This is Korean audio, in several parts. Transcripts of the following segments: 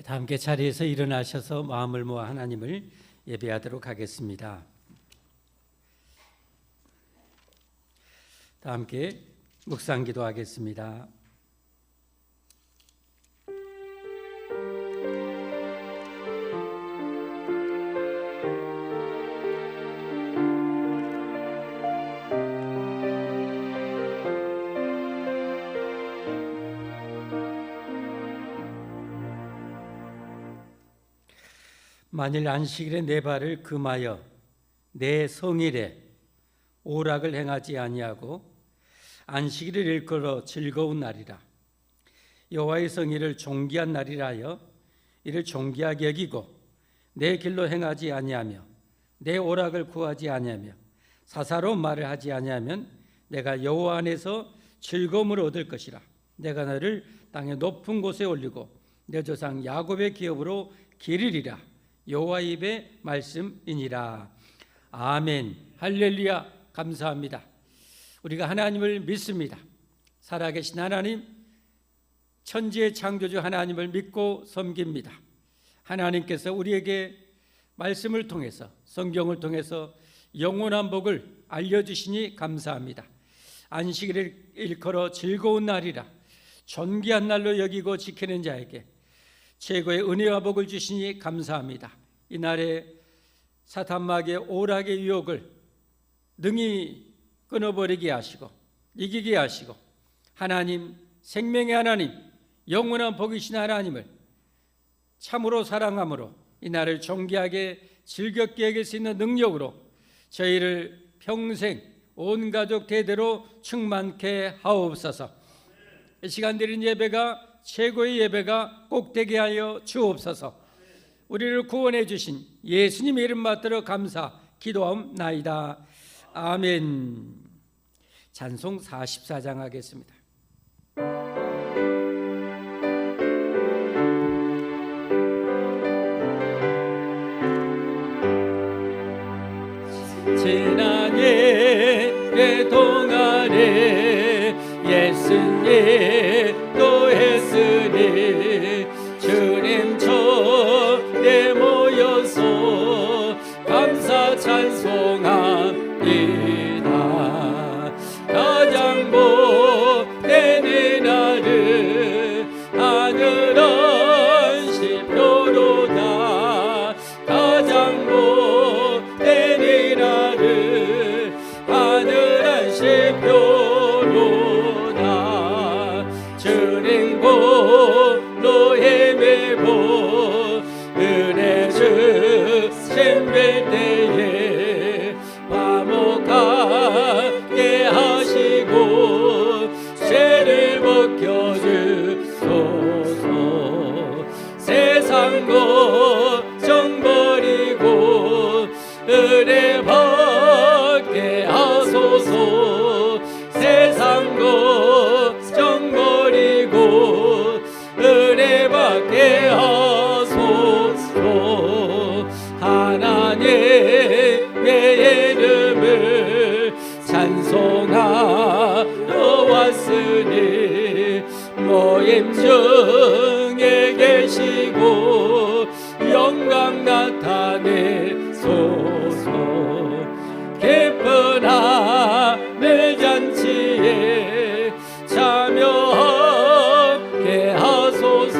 다 함께 자리에서 일어나셔서 마음을 모아 하나님을 예배하도록 하겠습니다. 다 함께 묵상 기도하겠습니다. 만일 안식일에 내 발을 금하여 내 성일에 오락을 행하지 아니하고 안식일을 일컬어 즐거운 날이라 여호와의 성일을 존귀한 날이라 하여 이를 존귀하게 여기고 내 길로 행하지 아니하며 내 오락을 구하지 아니하며 사사로운 말을 하지 아니하면 내가 여호와 안에서 즐거움을 얻을 것이라. 내가 너를 땅의 높은 곳에 올리고 내 조상 야곱의 기업으로 기르리라. 여호와의 입의 말씀이니라. 아멘. 할렐루야. 감사합니다. 우리가 하나님을 믿습니다. 살아계신 하나님, 천지의 창조주 하나님을 믿고 섬깁니다. 하나님께서 우리에게 말씀을 통해서, 성경을 통해서 영원한 복을 알려주시니 감사합니다. 안식일을 일컬어 즐거운 날이라 존귀한 날로 여기고 지키는 자에게 최고의 은혜와 복을 주시니 감사합니다. 이날에 사탄마귀의 오락의 유혹을 능히 끊어버리게 하시고 이기게 하시고 하나님, 생명의 하나님, 영원한 복이신 하나님을 참으로 사랑함으로 이날을 존귀하게 즐겁게 여길 수 있는 능력으로 저희를 평생 온 가족 대대로 충만케 하옵소서. 이 시간 드린 예배가 최고의 예배가 꼭 되게 하여 주옵소서. 우리를 구원해 주신 예수님의 이름 받들어 감사 기도하옵나이다. 아멘. 찬송 44장 하겠습니다. 지난 예배 동안에 예수님 또 했으니 주님 전에 모여서 감사 찬송합니다. 가장 복된 이날은 하늘은 시표로다. 가장 복된 이날은 하늘은 시표로다. 주님 볼로 헤매고 은혜 주신 때에 화목하게 하시고 죄를 벗겨주소서. 세상 걱정 버리고 은혜 받게 하소서. 세상 걱정 버리고 은혜 받게 하소서. 하나님의 이름을 찬송하러 왔으니 모임 중에 계시고 영광 나타내소서. 기쁜 하늘 잔치에 참여하게 하소서.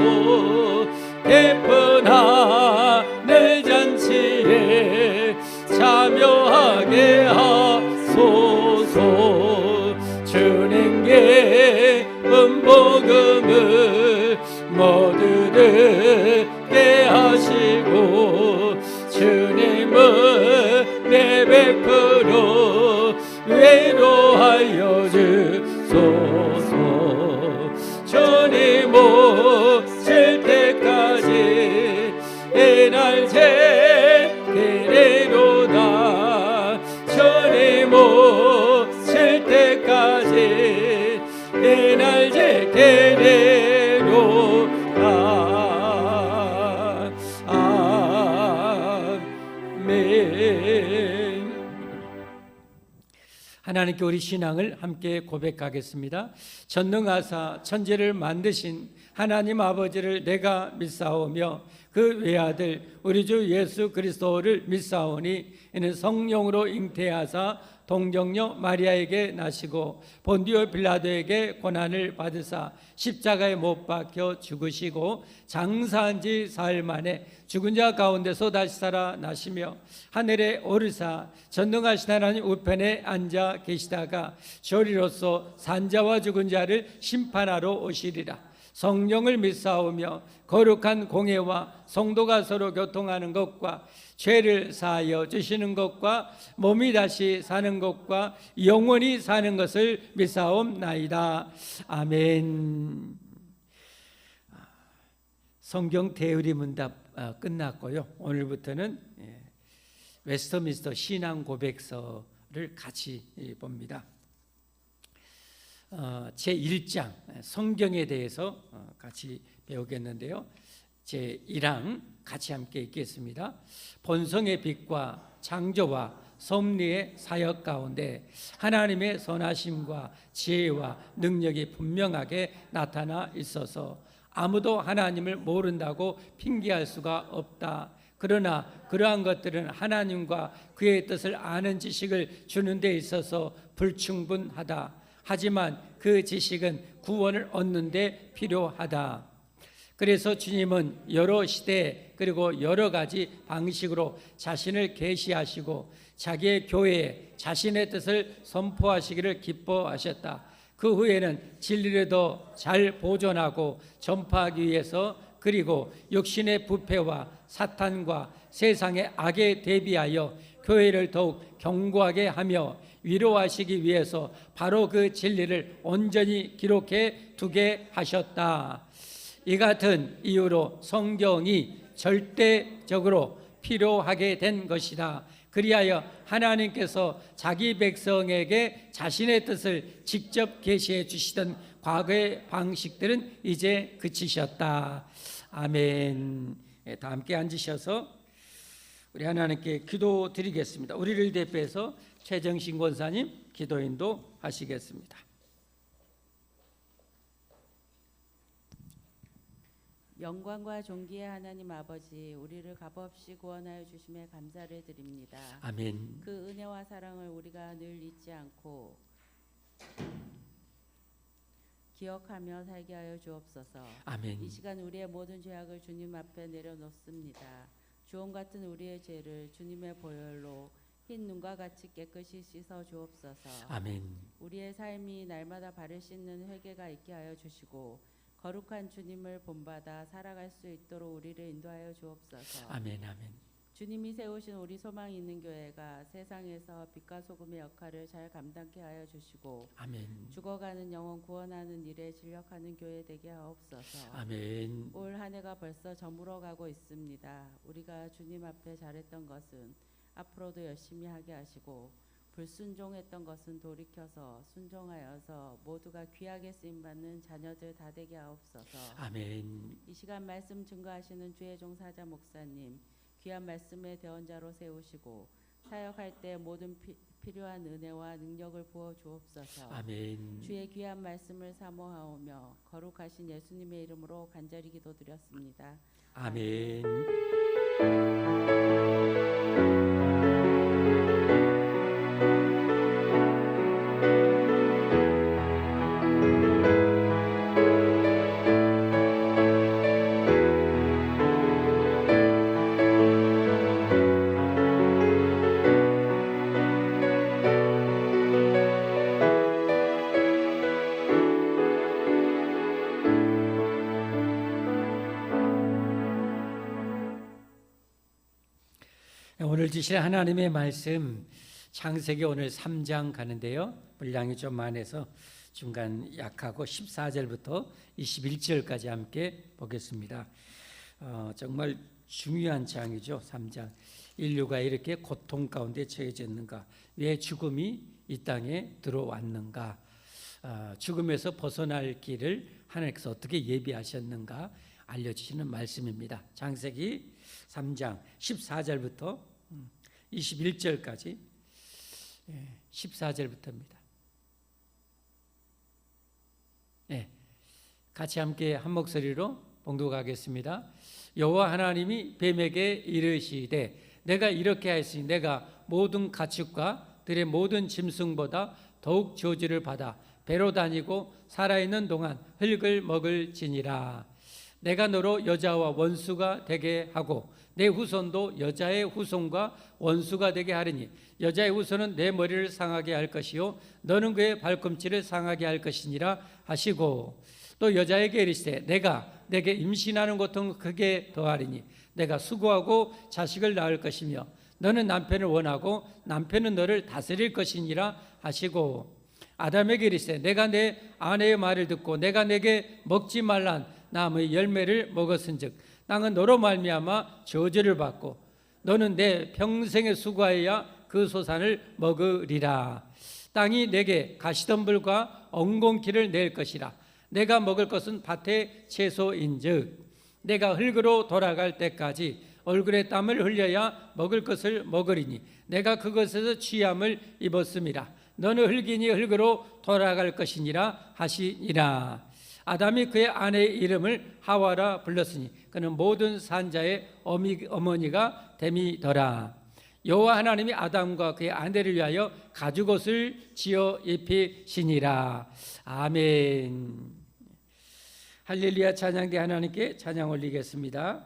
기쁜 하늘 잔치에 참여하게 하소서. 주님께 복음을 모두 듣게 하시고 주님은 내 베풀어 외로하여 주소서. 주님 오실 때까지 이날 제기로다. 주님 오실 때까지 이날 제기로다. 아멘. 하나님께 우리 신앙을 함께 고백하겠습니다. 전능하사 천지를 만드신 하나님 아버지를 내가 믿사오며 그 외아들 우리 주 예수 그리스도를 믿사오니 이는 성령으로 잉태하사 동정녀 마리아에게 나시고 본디오 빌라도에게 고난을 받으사 십자가에 못 박혀 죽으시고 장사한 지 사흘 만에 죽은 자 가운데서 다시 살아나시며 하늘에 오르사 전능하신 하나님 우편에 앉아 계시다가 조리로서 산자와 죽은 자를 심판하러 오시리라. 성령을 믿사오며 거룩한 공회와 성도가 서로 교통하는 것과 죄를 사하여 주시는 것과 몸이 다시 사는 것과 영원히 사는 것을 믿사옵나이다. 아멘. 성경 대의리 문답 끝났고요. 오늘부터는 웨스터민스터 신앙 고백서를 같이 봅니다. 제1장 성경에 대해서 같이 배우겠는데요. 제1항 같이 함께 읽겠습니다. 본성의 빛과 창조와 섭리의 사역 가운데 하나님의 선하심과 지혜와 능력이 분명하게 나타나 있어서 아무도 하나님을 모른다고 핑계할 수가 없다. 그러나 그러한 것들은 하나님과 그의 뜻을 아는 지식을 주는 데 있어서 불충분하다. 하지만 그 지식은 구원을 얻는 데 필요하다. 그래서 주님은 여러 시대 그리고 여러 가지 방식으로 자신을 계시하시고 자기의 교회에 자신의 뜻을 선포하시기를 기뻐하셨다. 그 후에는 진리를 더 잘 보존하고 전파하기 위해서 그리고 육신의 부패와 사탄과 세상의 악에 대비하여 교회를 더욱 견고하게 하며 위로하시기 위해서 바로 그 진리를 온전히 기록해 두게 하셨다. 이 같은 이유로 성경이 절대적으로 필요하게 된 것이다. 그리하여 하나님께서 자기 백성에게 자신의 뜻을 직접 계시해 주시던 과거의 방식들은 이제 그치셨다. 아멘. 다 함께 앉으셔서 우리 하나님께 기도드리겠습니다. 우리를 대표해서 최정신 권사님 기도 인도하시겠습니다. 영광과 존귀의 하나님 아버지, 우리를 값없이 구원하여 주심에 감사를 드립니다. 아멘. 그 은혜와 사랑을 우리가 늘 잊지 않고 기억하며 살게 하여 주옵소서. 아멘. 이 시간 우리의 모든 죄악을 주님 앞에 내려놓습니다. 주홍 같은 우리의 죄를 주님의 보혈로 흰 눈과 같이 깨끗이 씻어 주옵소서. 아멘. 우리의 삶이 날마다 발을 씻는 회개가 있게 하여 주시고 거룩한 주님을 본받아 살아갈 수 있도록 우리를 인도하여 주옵소서. 아멘. 아멘. 주님이 세우신 우리 소망이 있는 교회가 세상에서 빛과 소금의 역할을 잘 감당케 하여 주시고 아멘. 죽어가는 영혼 구원하는 일에 진력하는 교회 되게 하옵소서. 아멘. 올 한 해가 벌써 저물어 가고 있습니다. 우리가 주님 앞에 잘했던 것은 앞으로도 열심히 하게 하시고 불순종했던 것은 돌이켜서 순종하여서 모두가 귀하게 쓰임받는 자녀들 다 되게 하옵소서. 아멘. 이 시간 말씀 증거하시는 주의 종 사자 목사님 귀한 말씀의 대언자로 세우시고 사역할 때 모든 필요한 은혜와 능력을 부어 주옵소서. 아멘. 주의 귀한 말씀을 사모하오며 거룩하신 예수님의 이름으로 간절히 기도드렸습니다. 아멘. 오늘 주실 하나님의 말씀 창세기 오늘 3장 가는데요. 분량이 좀 많아서 중간 약하고 14절부터 21절까지 함께 보겠습니다. 정말 중요한 장이죠. 3장. 인류가 이렇게 고통 가운데 처해졌는가? 왜 죽음이 이 땅에 들어왔는가? 죽음에서 벗어날 길을 하나님께서 어떻게 예비하셨는가? 알려주시는 말씀입니다. 창세기 3장 14절부터 21절까지 14절부터입니다. 같이 함께 한 목소리로 봉독하겠습니다. 여호와 하나님이 뱀에게 이르시되 내가 이렇게 하였으니 내가 모든 가축과 들의 모든 짐승보다 더욱 저주를 받아 배로 다니고 살아있는 동안 흙을 먹을지니라. 내가 너로 여자와 원수가 되게 하고 내 후손도 여자의 후손과 원수가 되게 하리니 여자의 후손은 내 머리를 상하게 할 것이요 너는 그의 발꿈치를 상하게 할 것이니라 하시고, 또 여자에게 이르시되 내가 내게 임신하는 고통을 크게 더하리니 내가 수고하고 자식을 낳을 것이며 너는 남편을 원하고 남편은 너를 다스릴 것이니라 하시고, 아담에게 이르시되 내가 내 아내의 말을 듣고 내가 내게 먹지 말란 나무의 열매를 먹었은즉 땅은 너로 말미암아 저주를 받고 너는 내 평생의 수고하여야 그 소산을 먹으리라. 땅이 내게 가시덤불과 엉겅퀴를 낼 것이라. 내가 먹을 것은 밭의 채소인즉 내가 흙으로 돌아갈 때까지 얼굴에 땀을 흘려야 먹을 것을 먹으리니 내가 그것에서 취함을 입었음이라. 너는 흙이니 흙으로 돌아갈 것이니라 하시니라. 아담이 그의 아내의 이름을 하와라 불렀으니 그는 모든 산자의 어머니가 됨이더라. 여호와 하나님이 아담과 그의 아내를 위하여 가죽옷을 지어 입히시니라. 아멘. 할렐루야. 찬양대 하나님께 찬양 올리겠습니다.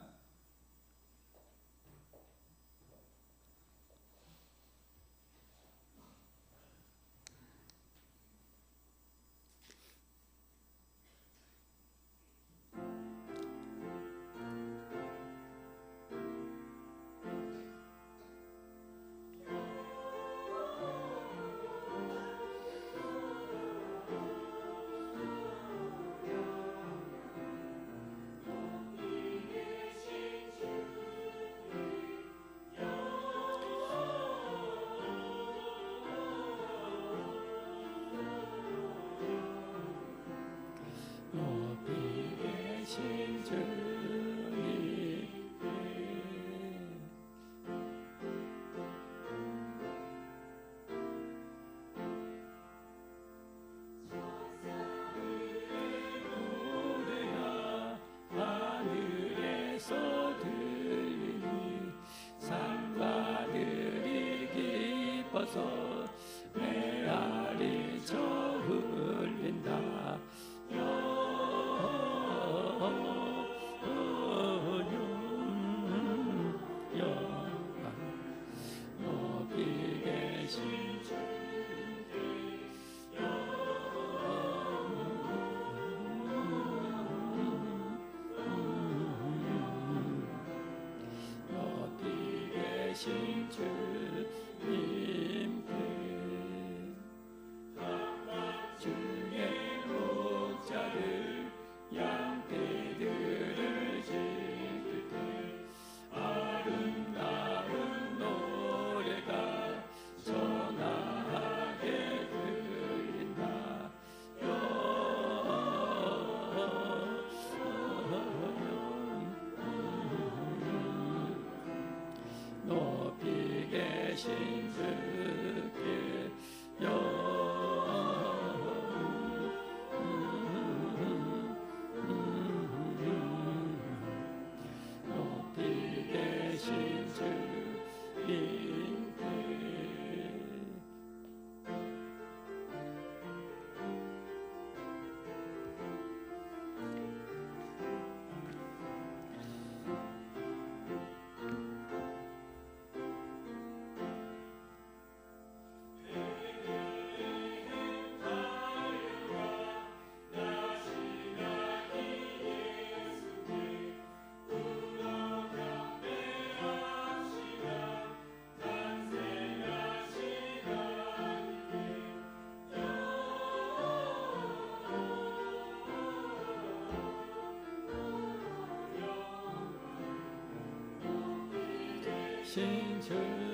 메아리 저 흘린다. 높이 계신 높이 계신 주님께 주의 목자들 양떼들을 지킬 때 아름다운 노래가 전하게 들린다. 높이 계신 주께 높이 계신 주님께 신주의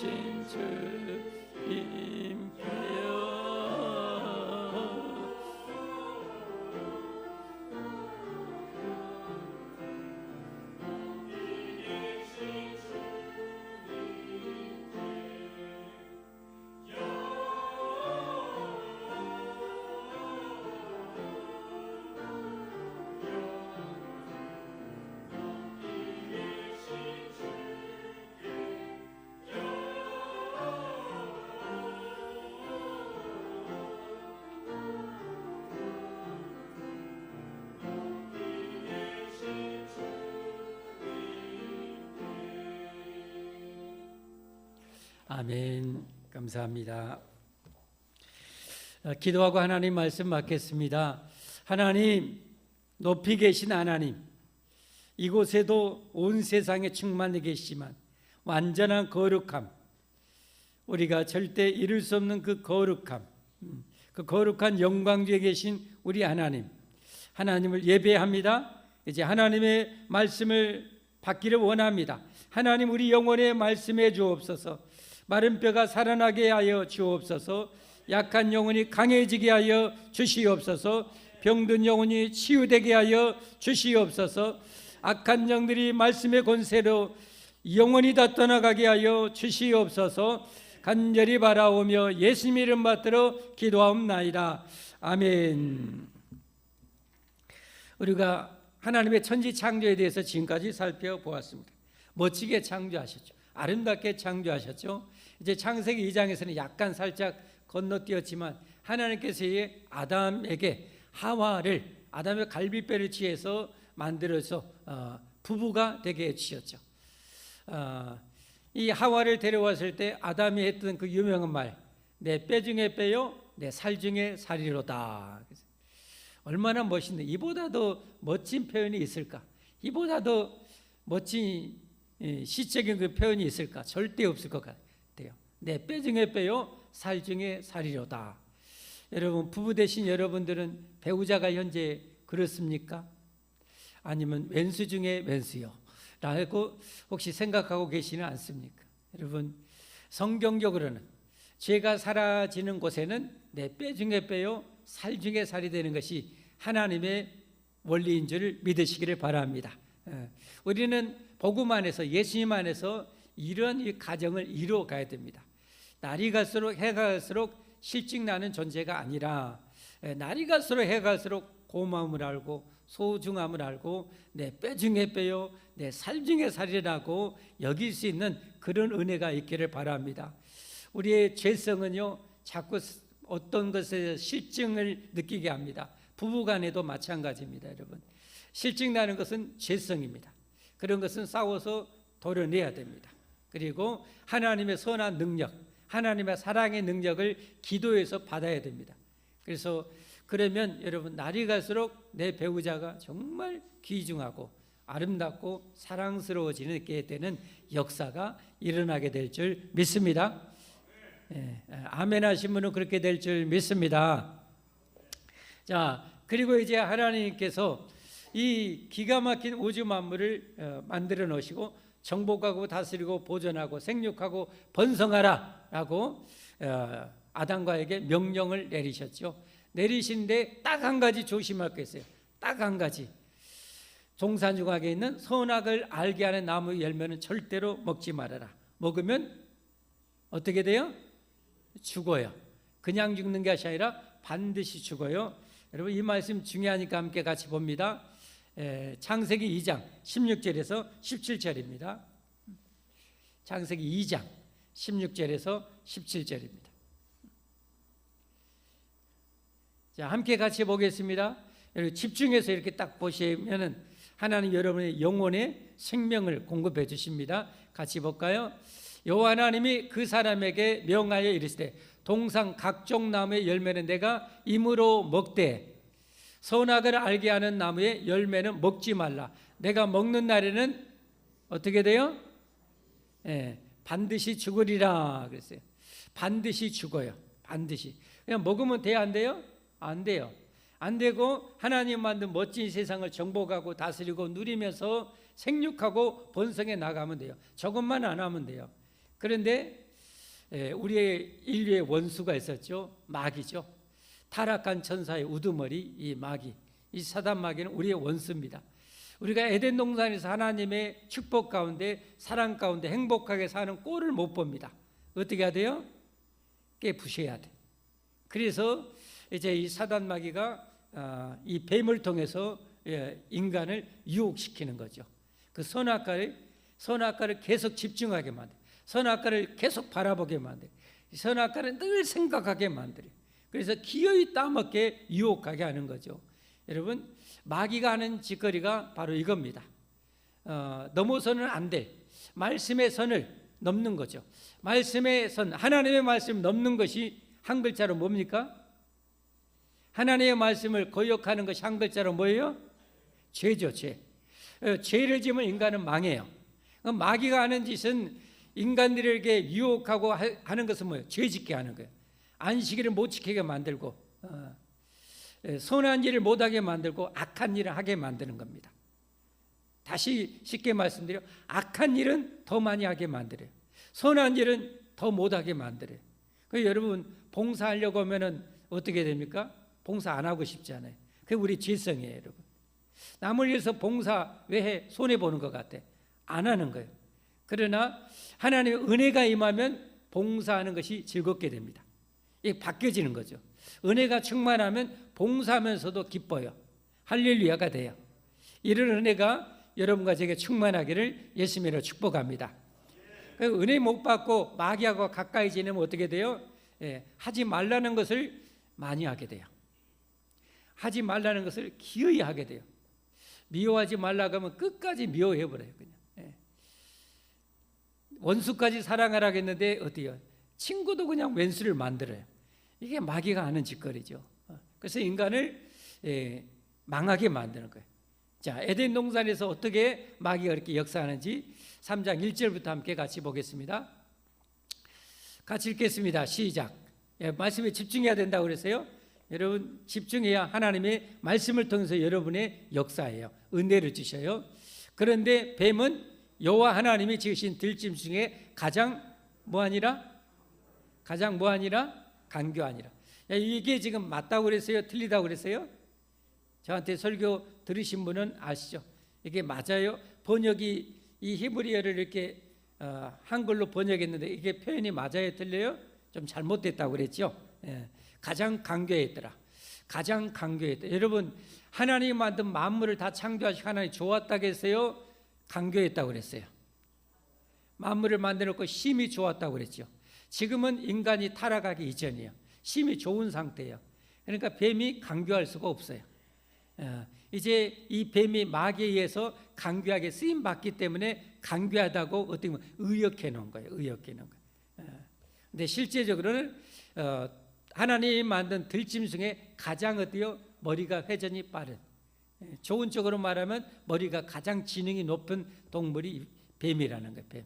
계신 주님께여 아멘. 감사합니다. 기도하고 하나님 말씀 받겠습니다. 하나님, 높이 계신 하나님, 이곳에도 온 세상에 충만해 계시지만 완전한 거룩함, 우리가 절대 이룰 수 없는 그 거룩함, 그 거룩한 영광주에 계신 우리 하나님, 하나님을 예배합니다. 이제 하나님의 말씀을 받기를 원합니다. 하나님, 우리 영혼에 말씀해 주옵소서. 마른 뼈가 살아나게 하여 주옵소서. 약한 영혼이 강해지게 하여 주시옵소서. 병든 영혼이 치유되게 하여 주시옵소서. 악한 영들이 말씀의 권세로 영원히 다 떠나가게 하여 주시옵소서. 간절히 바라오며 예수님 이름 받들어 기도하옵나이다. 아멘. 우리가 하나님의 천지 창조에 대해서 지금까지 살펴보았습니다. 멋지게 창조하셨죠. 아름답게 창조하셨죠. 이제 창세기 2장에서는 약간 살짝 건너뛰었지만 하나님께서 아담에게 하와를 아담의 갈비뼈를 취해서 만들어서 부부가 되게 해주셨죠. 이 하와를 데려왔을 때 아담이 했던 그 유명한 말, 내 뼈 중에 뼈요, 내 살 중에 살이로다. 얼마나 멋있는데, 이보다 더 멋진 표현이 있을까? 이보다 더 멋진 시적인 그 표현이 있을까? 절대 없을 것 같아요. 내 뼈 중에 뼈요, 살 중에 살이로다. 여러분, 부부 되신 여러분들은 배우자가 현재 그렇습니까? 아니면 왼수 중에 왼수요? 라고 혹시 생각하고 계시는 않습니까? 여러분, 성경적으로는 죄가 사라지는 곳에는 내 뼈 중에 뼈요, 살 중에 살이 되는 것이 하나님의 원리인 줄 믿으시기를 바랍니다. 우리는 복음 안에서, 예수님 안에서 이런 이 가정을 이루어 가야 됩니다. 날이 갈수록 해가 갈수록 실직나는 존재가 아니라 날이 갈수록 해가 갈수록 고마움을 알고 소중함을 알고 내 뼈 중에 뼈요, 내 살 중에 살이라고 여길 수 있는 그런 은혜가 있기를 바랍니다. 우리의 죄성은요, 자꾸 어떤 것에 실증을 느끼게 합니다. 부부간에도 마찬가지입니다. 여러분, 실증나는 것은 죄성입니다. 그런 것은 싸워서 도려내야 됩니다. 그리고 하나님의 선한 능력, 하나님의 사랑의 능력을 기도해서 받아야 됩니다. 그래서 그러면 여러분, 날이 갈수록 내 배우자가 정말 귀중하고 아름답고 사랑스러워지게 되는 역사가 일어나게 될 줄 믿습니다. 아멘 하신 분은 그렇게 될 줄 믿습니다. 자, 그리고 이제 하나님께서 이 기가 막힌 우주 만물을 만들어 놓으시고 정복하고 다스리고 보존하고 생육하고 번성하라 라고 아담과에게 명령을 내리셨죠. 내리신데 딱 한 가지 조심할 게 있어요. 딱 한 가지. 동산중학에 있는 선악을 알게 하는 나무 열매는 절대로 먹지 말아라. 먹으면 어떻게 돼요? 죽어요. 그냥 죽는 것이 아니라 반드시 죽어요. 여러분, 이 말씀 중요하니까 함께 같이 봅니다. 창세기 2장 16절에서 17절입니다. 창세기 2장 16절에서 17절입니다. 자, 함께 같이 보겠습니다. 여러분, 집중해서 이렇게 딱 보시면은 하나님 여러분의 영혼의 생명을 공급해 주십니다. 같이 볼까요? 여호와 하나님이 그 사람에게 명하여 이르시되 동상 각종 나무의 열매는 내가 임으로 먹되 선악을 알게 하는 나무의 열매는 먹지 말라. 내가 먹는 날에는 어떻게 돼요? 반드시 죽으리라 그랬어요. 반드시 죽어요. 반드시. 그냥 먹으면 돼요, 안 돼요? 안 돼요. 안 되고 하나님 만든 멋진 세상을 정복하고 다스리고 누리면서 생육하고 번성해 나가면 돼요. 저것만 안 하면 돼요. 그런데 우리의 인류의 원수가 있었죠. 마귀죠. 타락한 천사의 우두머리 이 마귀, 이 사단 마귀는 우리의 원수입니다. 우리가 에덴 동산에서 하나님의 축복 가운데 사랑 가운데 행복하게 사는 꼴을 못 봅니다. 어떻게 해야 돼요? 깨부셔야 돼. 그래서 이제 이 사단 마귀가 이 뱀을 통해서 인간을 유혹시키는 거죠. 그 선악과를 계속 집중하게 만들, 선악과를 계속 바라보게 만들, 선악과를 늘 생각하게 만들. 그래서 기어이 따먹게 유혹하게 하는 거죠. 여러분, 마귀가 하는 짓거리가 바로 이겁니다. 넘어서는 안 될 말씀의 선을 넘는 거죠. 말씀의 선, 하나님의 말씀을 넘는 것이 한 글자로 뭡니까? 하나님의 말씀을 거역하는 것이 한 글자로 뭐예요? 죄죠, 죄. 죄를 지으면 인간은 망해요. 마귀가 하는 짓은 인간들에게 유혹하고 하는 것은 뭐예요? 죄 짓게 하는 거예요. 안식일을 못 지키게 만들고, 선한 일을 못하게 만들고 악한 일을 하게 만드는 겁니다. 다시 쉽게 말씀드려, 악한 일은 더 많이 하게 만들어요. 선한 일은 더 못하게 만들어요. 그래서 여러분, 봉사하려고 하면 어떻게 됩니까? 봉사 안 하고 싶잖아요. 그게 우리 죄성이에요, 여러분. 남을 위해서 봉사 왜 해? 손해보는 것 같아. 안 하는 거예요. 그러나 하나님의 은혜가 임하면 봉사하는 것이 즐겁게 됩니다. 이게 바뀌어지는 거죠. 은혜가 충만하면 봉사하면서도 기뻐요. 할렐루야가 돼요. 이런 은혜가 여러분과 제게 충만하기를 예수님으로 축복합니다. 은혜 못 받고 마귀하고 가까이 지내면 어떻게 돼요? 하지 말라는 것을 많이 하게 돼요. 하지 말라는 것을 기어이 하게 돼요. 미워하지 말라고 하면 끝까지 미워해버려요. 그냥. 원수까지 사랑하라고 했는데 어때요? 친구도 그냥 왼수를 만들어요. 이게 마귀가 하는 짓거리죠. 그래서 인간을 망하게 만드는 거예요. 자, 에덴 동산에서 어떻게 마귀가 그렇게 역사하는지 3장 1절부터 함께 같이 보겠습니다. 같이 읽겠습니다. 시작. 말씀에 집중해야 된다고 그랬어요. 여러분, 집중해야 하나님의 말씀을 통해서 여러분의 역사예요. 은혜를 주셔요. 그런데 뱀은 여호와 하나님이 지으신 들짐 중에 가장 뭐하니라? 가장 뭐하니라? 간교하니라. 이게 지금 맞다고 그랬어요? 틀리다고 그랬어요? 저한테 설교 들으신 분은 아시죠? 이게 맞아요? 번역이 이 히브리어를 이렇게 한글로 번역했는데 이게 표현이 맞아요? 틀려요? 좀 잘못됐다고 그랬죠? 가장 간교했더라. 가장 간교했다. 여러분, 하나님이 만든 만물을 다 창조하시고 하나님이 좋았다고 했어요? 간교했다고 그랬어요. 만물을 만들어놓고 심히 좋았다고 그랬죠. 지금은 인간이 타락하기 이전이에요. 심히 좋은 상태예요. 그러니까 뱀이 간교할 수가 없어요. 이제 이 뱀이 마귀에 의해서 간교하게 쓰임 받기 때문에 간교하다고 어떻게 보면 의역해 놓은 거예요. 의역해 놓은 거예요. 근데 실제적으로는 하나님이 만든 들짐 중에 가장 어때요? 머리가 회전이 빠른. 좋은 쪽으로 말하면 머리가 가장 지능이 높은 동물이 뱀이라는 거예요. 뱀.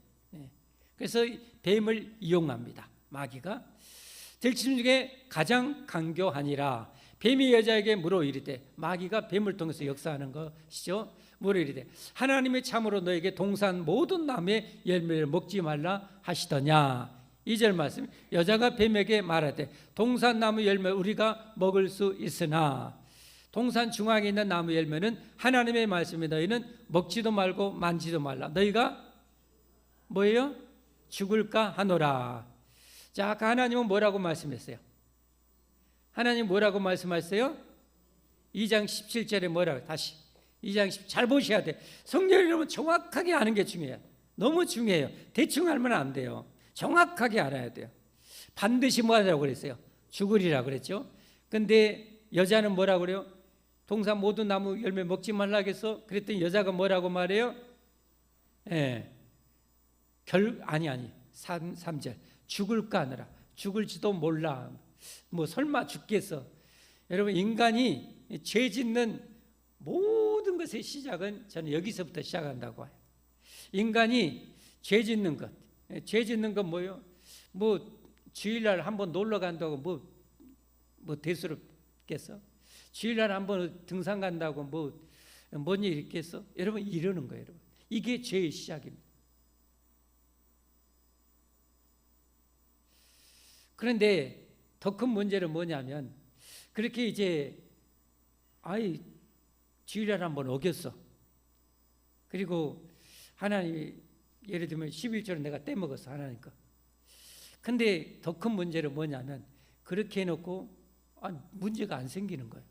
그래서 뱀을 이용합니다. 마귀가. 들짐 중에 가장 간교하니라. 뱀이 여자에게 물어 이르되, 마귀가 뱀을 통해서 역사하는 것이죠. 물어 이르되, 하나님이 참으로 너에게 동산 모든 나무의 열매를 먹지 말라 하시더냐. 2절 말씀, 여자가 뱀에게 말하되 동산 나무 열매 우리가 먹을 수 있으나 동산 중앙에 있는 나무 열매는 하나님의 말씀이 너희는 먹지도 말고 만지도 말라. 너희가 뭐예요? 죽을까 하노라. 자, 아까 하나님은 뭐라고 말씀했어요? 하나님 뭐라고 말씀하셨어요? 2장 17절에 뭐라고? 다시 2장 10, 잘 보셔야 돼. 성경 여러분 정확하게 아는 게 중요해요. 너무 중요해요. 대충 알면 안 돼요. 정확하게 알아야 돼요. 반드시 뭐 하라고 그랬어요? 죽으리라고 그랬죠. 근데 여자는 뭐라고 그래요? 동산 모든 나무 열매 먹지 말라 했어. 그랬더니 여자가 뭐라고 말해요? 아니 3절 죽을까 하느라. 죽을지도 몰라. 뭐 설마 죽겠어. 여러분, 인간이 죄 짓는 모든 것의 시작은 저는 여기서부터 시작한다고 해요. 인간이 죄 짓는 것. 죄 짓는 건 뭐예요? 뭐 주일날 한번 놀러 간다고 뭐 대수롭겠어? 주일날 한번 등산 간다고 뭔 일 있겠어? 여러분, 이러는 거예요. 여러분, 이게 죄의 시작입니다. 그런데 더 큰 문제는 뭐냐면 그렇게 이제 주일날 한번 어겼어. 그리고 하나님이 예를 들면 11조를 내가 떼먹었어, 하나님 거. 근데 더 큰 문제는 뭐냐면 그렇게 해놓고 문제가 안 생기는 거예요.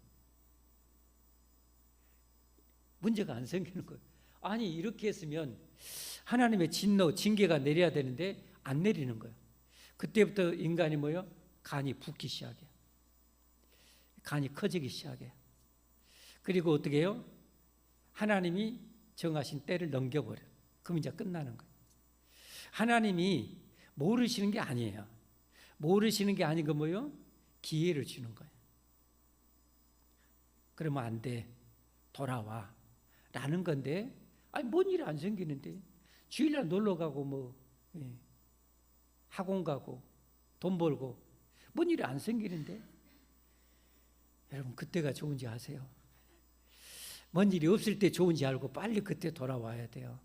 문제가 안 생기는 거예요. 아니 이렇게 했으면 하나님의 진노, 징계가 내려야 되는데 안 내리는 거예요. 그때부터 인간이 뭐예요? 간이 붓기 시작해요. 간이 커지기 시작해요. 그리고 어떻게 해요? 하나님이 정하신 때를 넘겨버려요. 그럼 이제 끝나는 거예요. 하나님이 모르시는 게 아니에요. 모르시는 게 아닌 건 뭐예요? 기회를 주는 거예요. 그러면 안 돼. 돌아와. 라는 건데, 뭔 일이 안 생기는데. 주일날 놀러 가고, 학원 가고, 돈 벌고, 뭔 일이 안 생기는데. 여러분, 그때가 좋은지 아세요? 뭔 일이 없을 때 좋은지 알고 빨리 그때 돌아와야 돼요.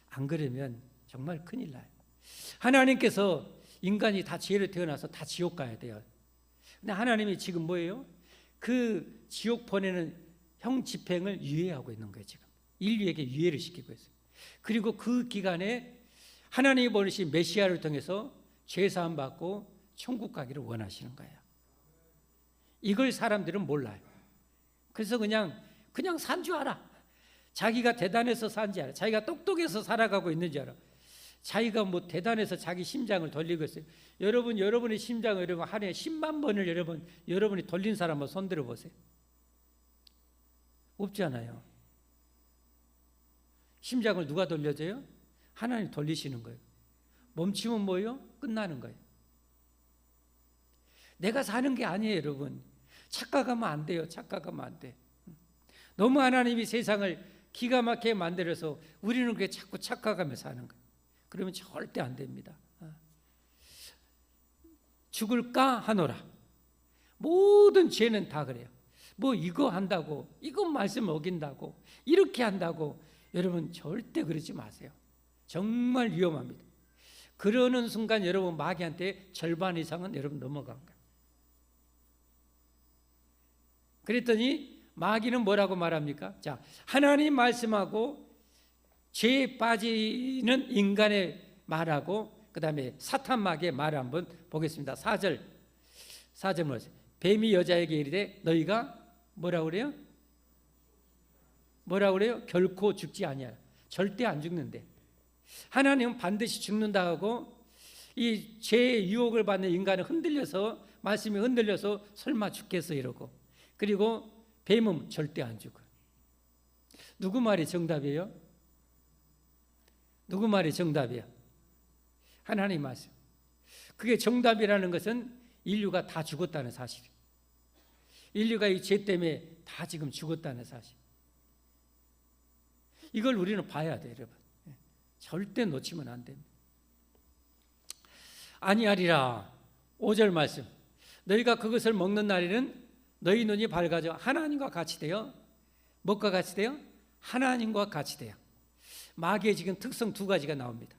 안 그러면 정말 큰일 나요. 하나님께서 인간이 다 죄로 태어나서 다 지옥 가야 돼요. 근데 하나님이 지금 뭐예요? 그 지옥 보내는 형 집행을 유예하고 있는 거예요. 지금 인류에게 유예를 시키고 있어요. 그리고 그 기간에 하나님이 보내신 메시아를 통해서 죄사함 받고 천국 가기를 원하시는 거예요. 이걸 사람들은 몰라요. 그래서 그냥 산 줄 알아. 자기가 대단해서 산 줄 알아. 자기가 똑똑해서 살아가고 있는 줄 알아. 자기가 뭐 대단해서 자기 심장을 돌리고 있어요. 여러분의 심장을 여러분 하루에 10만 번을 여러분이 돌린 사람 한번 손들어 보세요. 없잖아요. 심장을 누가 돌려줘요? 하나님 돌리시는 거예요. 멈추면 뭐예요? 끝나는 거예요. 내가 사는 게 아니에요, 여러분. 착각하면 안 돼요. 착각하면 안 돼. 너무 하나님이 세상을 기가 막히게 만들어서 우리는 그게 자꾸 착각하며 사는 거예요. 그러면 절대 안 됩니다. 죽을까 하노라. 모든 죄는 다 그래요. 뭐 이거 한다고, 이거 말씀 어긴다고, 이렇게 한다고. 여러분 절대 그러지 마세요. 정말 위험합니다. 그러는 순간 여러분 마귀한테 절반 이상은 여러분 넘어간 거예요. 그랬더니 마귀는 뭐라고 말합니까? 자, 하나님 말씀하고 죄에 빠지는 인간의 말하고 그 다음에 사탄 마귀의 말을 한번 보겠습니다. 4절 뭐였어요? 뱀이 여자에게 이르되 너희가 뭐라고 그래요? 뭐라고 그래요? 결코 죽지 아니하라. 절대 안 죽는데. 하나님은 반드시 죽는다 하고 이 죄의 유혹을 받는 인간은 흔들려서 말씀이 흔들려서 설마 죽겠어 이러고 그리고 뱀은 절대 안 죽어. 누구 말이 정답이에요? 누구 말이 정답이에요? 하나님 말씀. 그게 정답이라는 것은 인류가 다 죽었다는 사실이에요. 인류가 이 죄 때문에 다 지금 죽었다는 사실. 이걸 우리는 봐야 돼요, 여러분. 절대 놓치면 안 됩니다. 아니하리라. 5절 말씀. 너희가 그것을 먹는 날에는 너희 눈이 밝아져 하나님과 같이 되어 무엇과 같이 되어? 하나님과 같이 되어. 마귀의 지금 특성 두 가지가 나옵니다.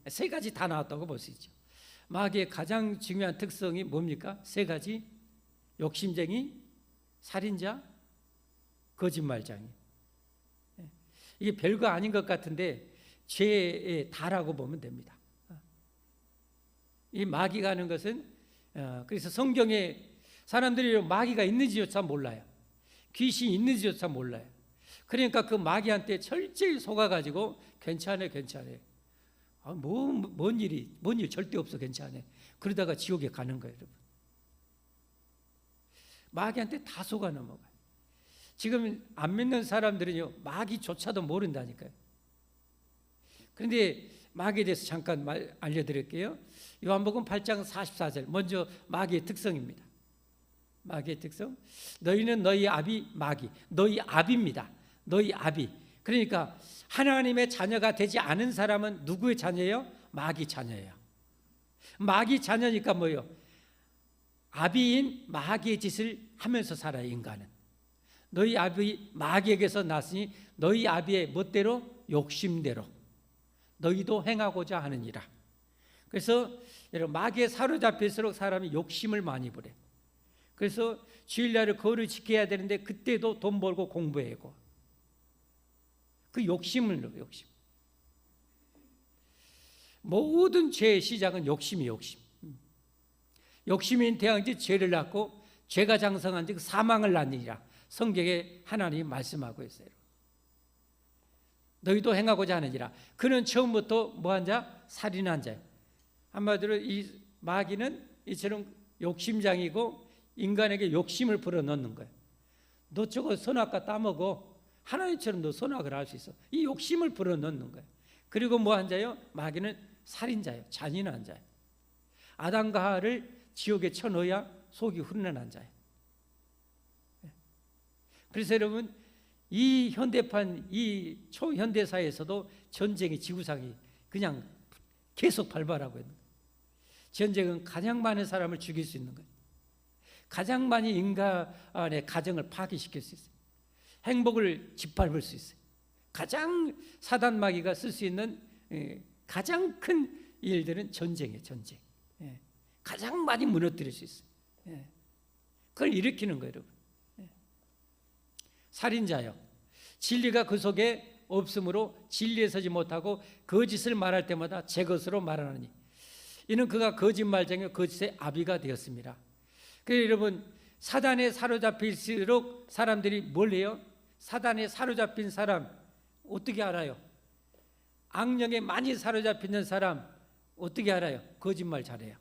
세 가지 다 나왔다고 볼 수 있죠. 마귀의 가장 중요한 특성이 뭡니까? 세 가지. 욕심쟁이, 살인자, 거짓말장이. 이게 별거 아닌 것 같은데 죄의 다라고 보면 됩니다. 이 마귀가 하는 것은 그래서 성경에 사람들이 마귀가 있는지조차 몰라요. 귀신이 있는지조차 몰라요. 그러니까 그 마귀한테 철저히 속아가지고 괜찮아. 뭔 일 절대 없어 괜찮아. 그러다가 지옥에 가는 거예요, 여러분. 마귀한테 다 속아 넘어가요. 지금 안 믿는 사람들은요 마귀조차도 모른다니까요. 그런데 마귀에 대해서 잠깐 알려드릴게요. 요한복음 8장 44절 먼저 마귀의 특성입니다. 마귀의 특성. 너희는 너희 아비 마귀. 너희 아비입니다. 너희 아비. 그러니까 하나님의 자녀가 되지 않은 사람은 누구의 자녀예요? 마귀 자녀예요. 마귀 자녀니까 뭐예요? 아비인 마귀의 짓을 하면서 살아요, 인간은. 너희 아비 마귀에게서 났으니 너희 아비의 멋대로 욕심대로 너희도 행하고자 하느니라. 그래서 여러분 마귀에 사로잡힐수록 사람이 욕심을 많이 부려. 그래서 주일날을 거룩히 지켜야 되는데 그때도 돈 벌고 공부하고 그 욕심을 넣어. 욕심. 모든 죄의 시작은 욕심이 욕심. 욕심이 태양지 죄를 낳고 죄가 장성한 즉 사망을 낳느니라. 성경에 하나님이 말씀하고 있어요. 너희도 행하고자 하느니라. 그는 처음부터 뭐한 자? 살인한 자예요. 한마디로 이 마귀는 이처럼 욕심장이고 인간에게 욕심을 불어넣는 거예요. 너 저거 선악과 따먹어. 하나님처럼 너 선악을 할 수 있어. 이 욕심을 불어넣는 거예요. 그리고 뭐한 자요? 마귀는 살인자예요. 잔인한 자예요. 아담과 하와를 지옥에 쳐넣어야 속이 후련한 자예요. 그래서 여러분 이 현대판 이 초현대사에서도 전쟁의 지구상이 그냥 계속 발발하고 있는 거예요. 전쟁은 가장 많은 사람을 죽일 수 있는 거예요. 가장 많이 인간의 가정을 파괴시킬 수 있어요. 행복을 짓밟을 수 있어요. 가장 사단 마귀가 쓸 수 있는 가장 큰 일들은 전쟁이에요. 전쟁. 가장 많이 무너뜨릴 수 있어요. 그걸 일으키는 거예요. 여러분. 살인자요. 진리가 그 속에 없으므로 진리에 서지 못하고 거짓을 말할 때마다 제 것으로 말하느니 이는 그가 거짓말쟁이 거짓의 아비가 되었습니다. 그래서 여러분 사단에 사로잡힐수록 사람들이 뭘 해요? 사단에 사로잡힌 사람 어떻게 알아요? 악령에 많이 사로잡히는 사람 어떻게 알아요? 거짓말 잘해요.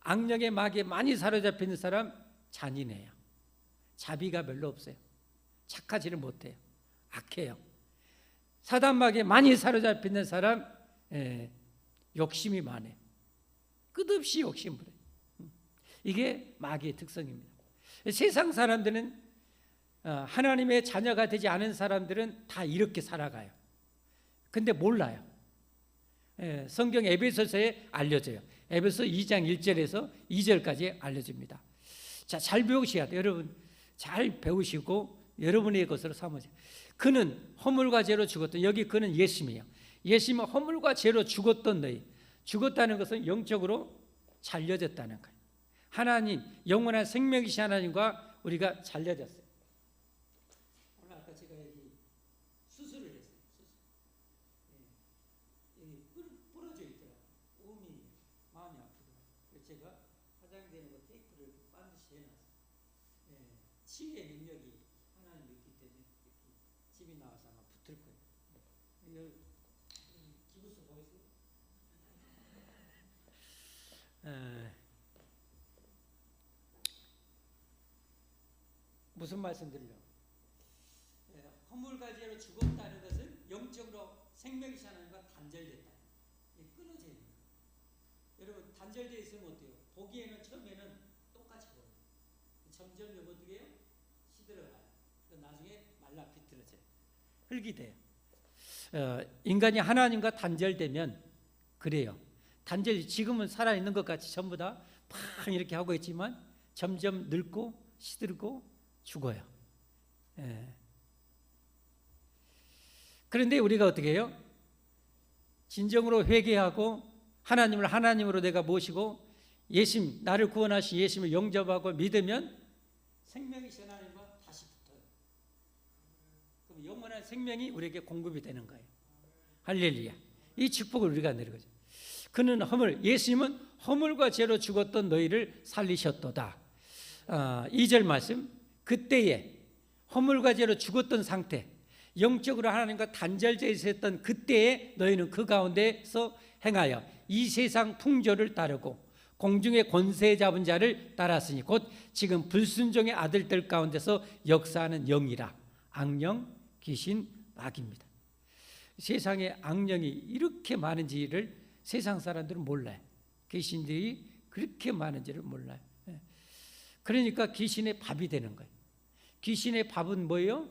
악령의 마귀에 많이 사로잡히는 사람 잔인해요. 자비가 별로 없어요. 착하지를 못해요. 악해요. 사단 마귀에 많이 사로잡히는 사람 욕심이 많아요. 끝없이 욕심 부려요. 이게 마귀의 특성입니다. 세상 사람들은 하나님의 자녀가 되지 않은 사람들은 다 이렇게 살아가요. 근데 몰라요. 성경 에베소서에 알려져요. 에베소 2장 1절에서 2절까지 알려집니다. 자, 잘 배우셔야 돼요. 여러분 잘 배우시고 여러분의 것으로 삼으세요. 그는 허물과 죄로 죽었던 여기 그는 예수님이에요. 예수님은 허물과 죄로 죽었던 너희. 죽었다는 것은 영적으로 잘려졌다는 거예요. 하나님 영원한 생명이신 하나님과 우리가 잘려졌어요. 오늘 아까 제가 여기 수술을 했어요. 여기 부러져 있더라고요. 몸이 마음이 아프더라고요. 그래서 제가 화장되는 거 테이프를 반드시 해놨어요. 치유의 능력이 하나님 있기 때문에 집이 나와서 아마 붙을 거예요. 기부서 보겠어요? 무슨 말씀 드리려고? 허물과 죄로 죽었다는 것은 영적으로 생명이신 하나님과 단절됐다. 끊어져 있는 거예요. 여러분 단절되어 있으면 어때요? 보기에는 처음에는 똑같이 보여요. 점점 어떻게 해요? 시들어가요. 나중에 말라 비틀어져요. 흙이 돼요. 인간이 하나님과 단절되면 그래요. 단절이 지금은 살아있는 것 같이 전부 다 팡 이렇게 하고 있지만 점점 늙고 시들고 죽어요. 그런데 우리가 어떻게 해요? 진정으로 회개하고 하나님을 하나님으로 내가 모시고 예수님 나를 구원하신 예수님을 영접하고 믿으면 생명이신 하나님과 다시 붙어요. 그럼 영원한 생명이 우리에게 공급이 되는 거예요. 할렐루야. 이 축복을 우리가 누리는 거죠. 그는 예수님은 허물과 죄로 죽었던 너희를 살리셨도다. 2절 말씀. 그때에 허물과 죄로 죽었던 상태, 영적으로 하나님과 단절되어 있었던 그때에 너희는 그 가운데서 행하여 이 세상 풍조를 따르고 공중의 권세 잡은 자를 따랐으니 곧 지금 불순종의 아들들 가운데서 역사하는 영이라. 악령, 귀신, 마귀입니다. 세상에 악령이 이렇게 많은지를 세상 사람들은 몰라요. 귀신들이 그렇게 많은지를 몰라요. 그러니까 귀신의 밥이 되는 거예요. 귀신의 밥은 뭐예요?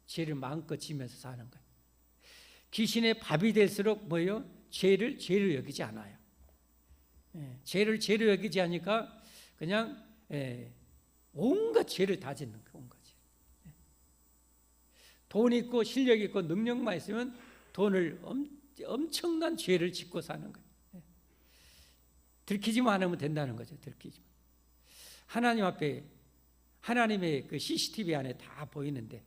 죄를 마음껏 지면서 사는 거예요. 귀신의 밥이 될수록 뭐예요? 죄를 죄로 여기지 않아요. 죄를 죄로 여기지 않으니까 그냥 온갖 죄를 다 짓는 거예요. 온갖 죄. 돈 있고 실력 있고 능력만 있으면 돈을 엄청난 죄를 짓고 사는 거예요. 들키지만 않으면 된다는 거죠. 들키지만. 하나님 앞에 하나님의 그 CCTV 안에 다 보이는데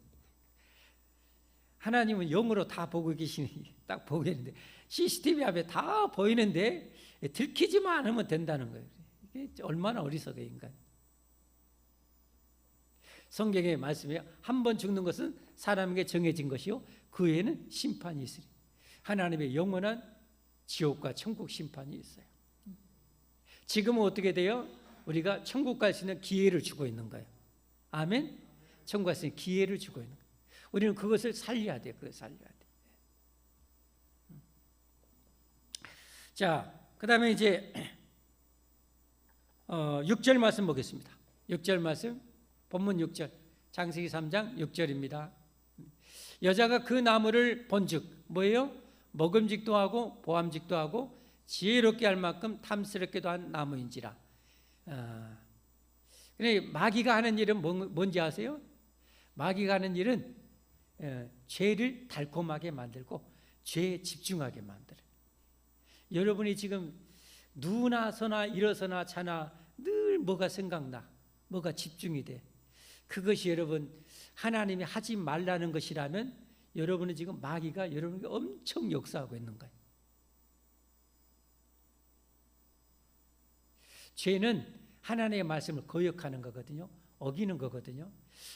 하나님은 영으로 다 보고 계시니 딱 보고 계는데 CCTV 앞에 다 보이는데 들키지만 않으면 된다는 거예요. 이게 얼마나 어리석어 인간. 성경의 말씀에 한 번 죽는 것은 사람에게 정해진 것이요 그 외에는 심판이 있으리. 하나님의 영원한 지옥과 천국 심판이 있어요. 지금은 어떻게 돼요? 우리가 천국 갈 수 있는 기회를 주고 있는 거예요. 아멘? 천국 갈 수 있는 기회를 주고 있는 거예요. 우리는 그것을 살려야 돼요. 그걸 살려야 돼요. 자, 그 다음에 이제 6절 말씀 보겠습니다. 6절 말씀, 본문 6절, 창세기 3장 6절입니다. 여자가 그 나무를 본즉 뭐예요? 먹음직도 하고 보암직도 하고 지혜롭게 할 만큼 탐스럽게도 한 나무인지라. 근데 마귀가 하는 일은 뭔지 아세요? 마귀가 하는 일은 죄를 달콤하게 만들고 죄에 집중하게 만들어요. 여러분이 지금 누나 서나 일어서나 자나 늘 뭐가 생각나, 뭐가 집중이 돼. 그것이 여러분 하나님이 하지 말라는 것이라면 여러분은 지금 마귀가 여러분에게 엄청 역사하고 있는 거예요. 죄는 하나님의 말씀을 거역하는 거거든요. 어기는 거거든요.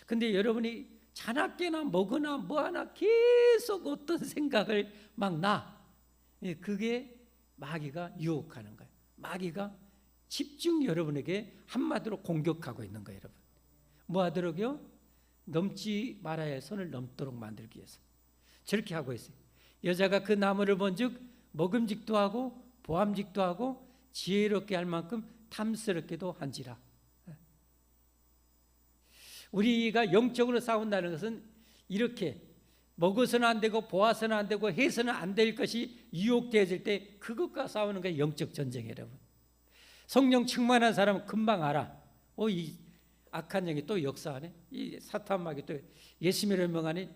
근데 여러분이 자나깨나 먹으나 뭐하나 계속 어떤 생각을 막 나. 그게 마귀가 유혹하는 거예요. 마귀가 집중 여러분에게 한마디로 공격하고 있는 거예요. 여러분. 뭐 하도록요? 넘지 말아야 할 선을 넘도록 만들기 위해서. 저렇게 하고 있어요. 여자가 그 나무를 본즉 먹음직도 하고 보암직도 하고 지혜롭게 할 만큼 탐스럽게도 한지라. 우리가 영적으로 싸운다는 것은 이렇게 먹어서는 안 되고 보아서는 안 되고 해서는 안 될 것이 유혹되어질 때 그것과 싸우는 게 영적 전쟁이에요. 여러분. 성령 충만한 사람은 금방 알아. 이 악한 영이 또 역사하네. 이 사탄마귀 또 예수님의 명 안에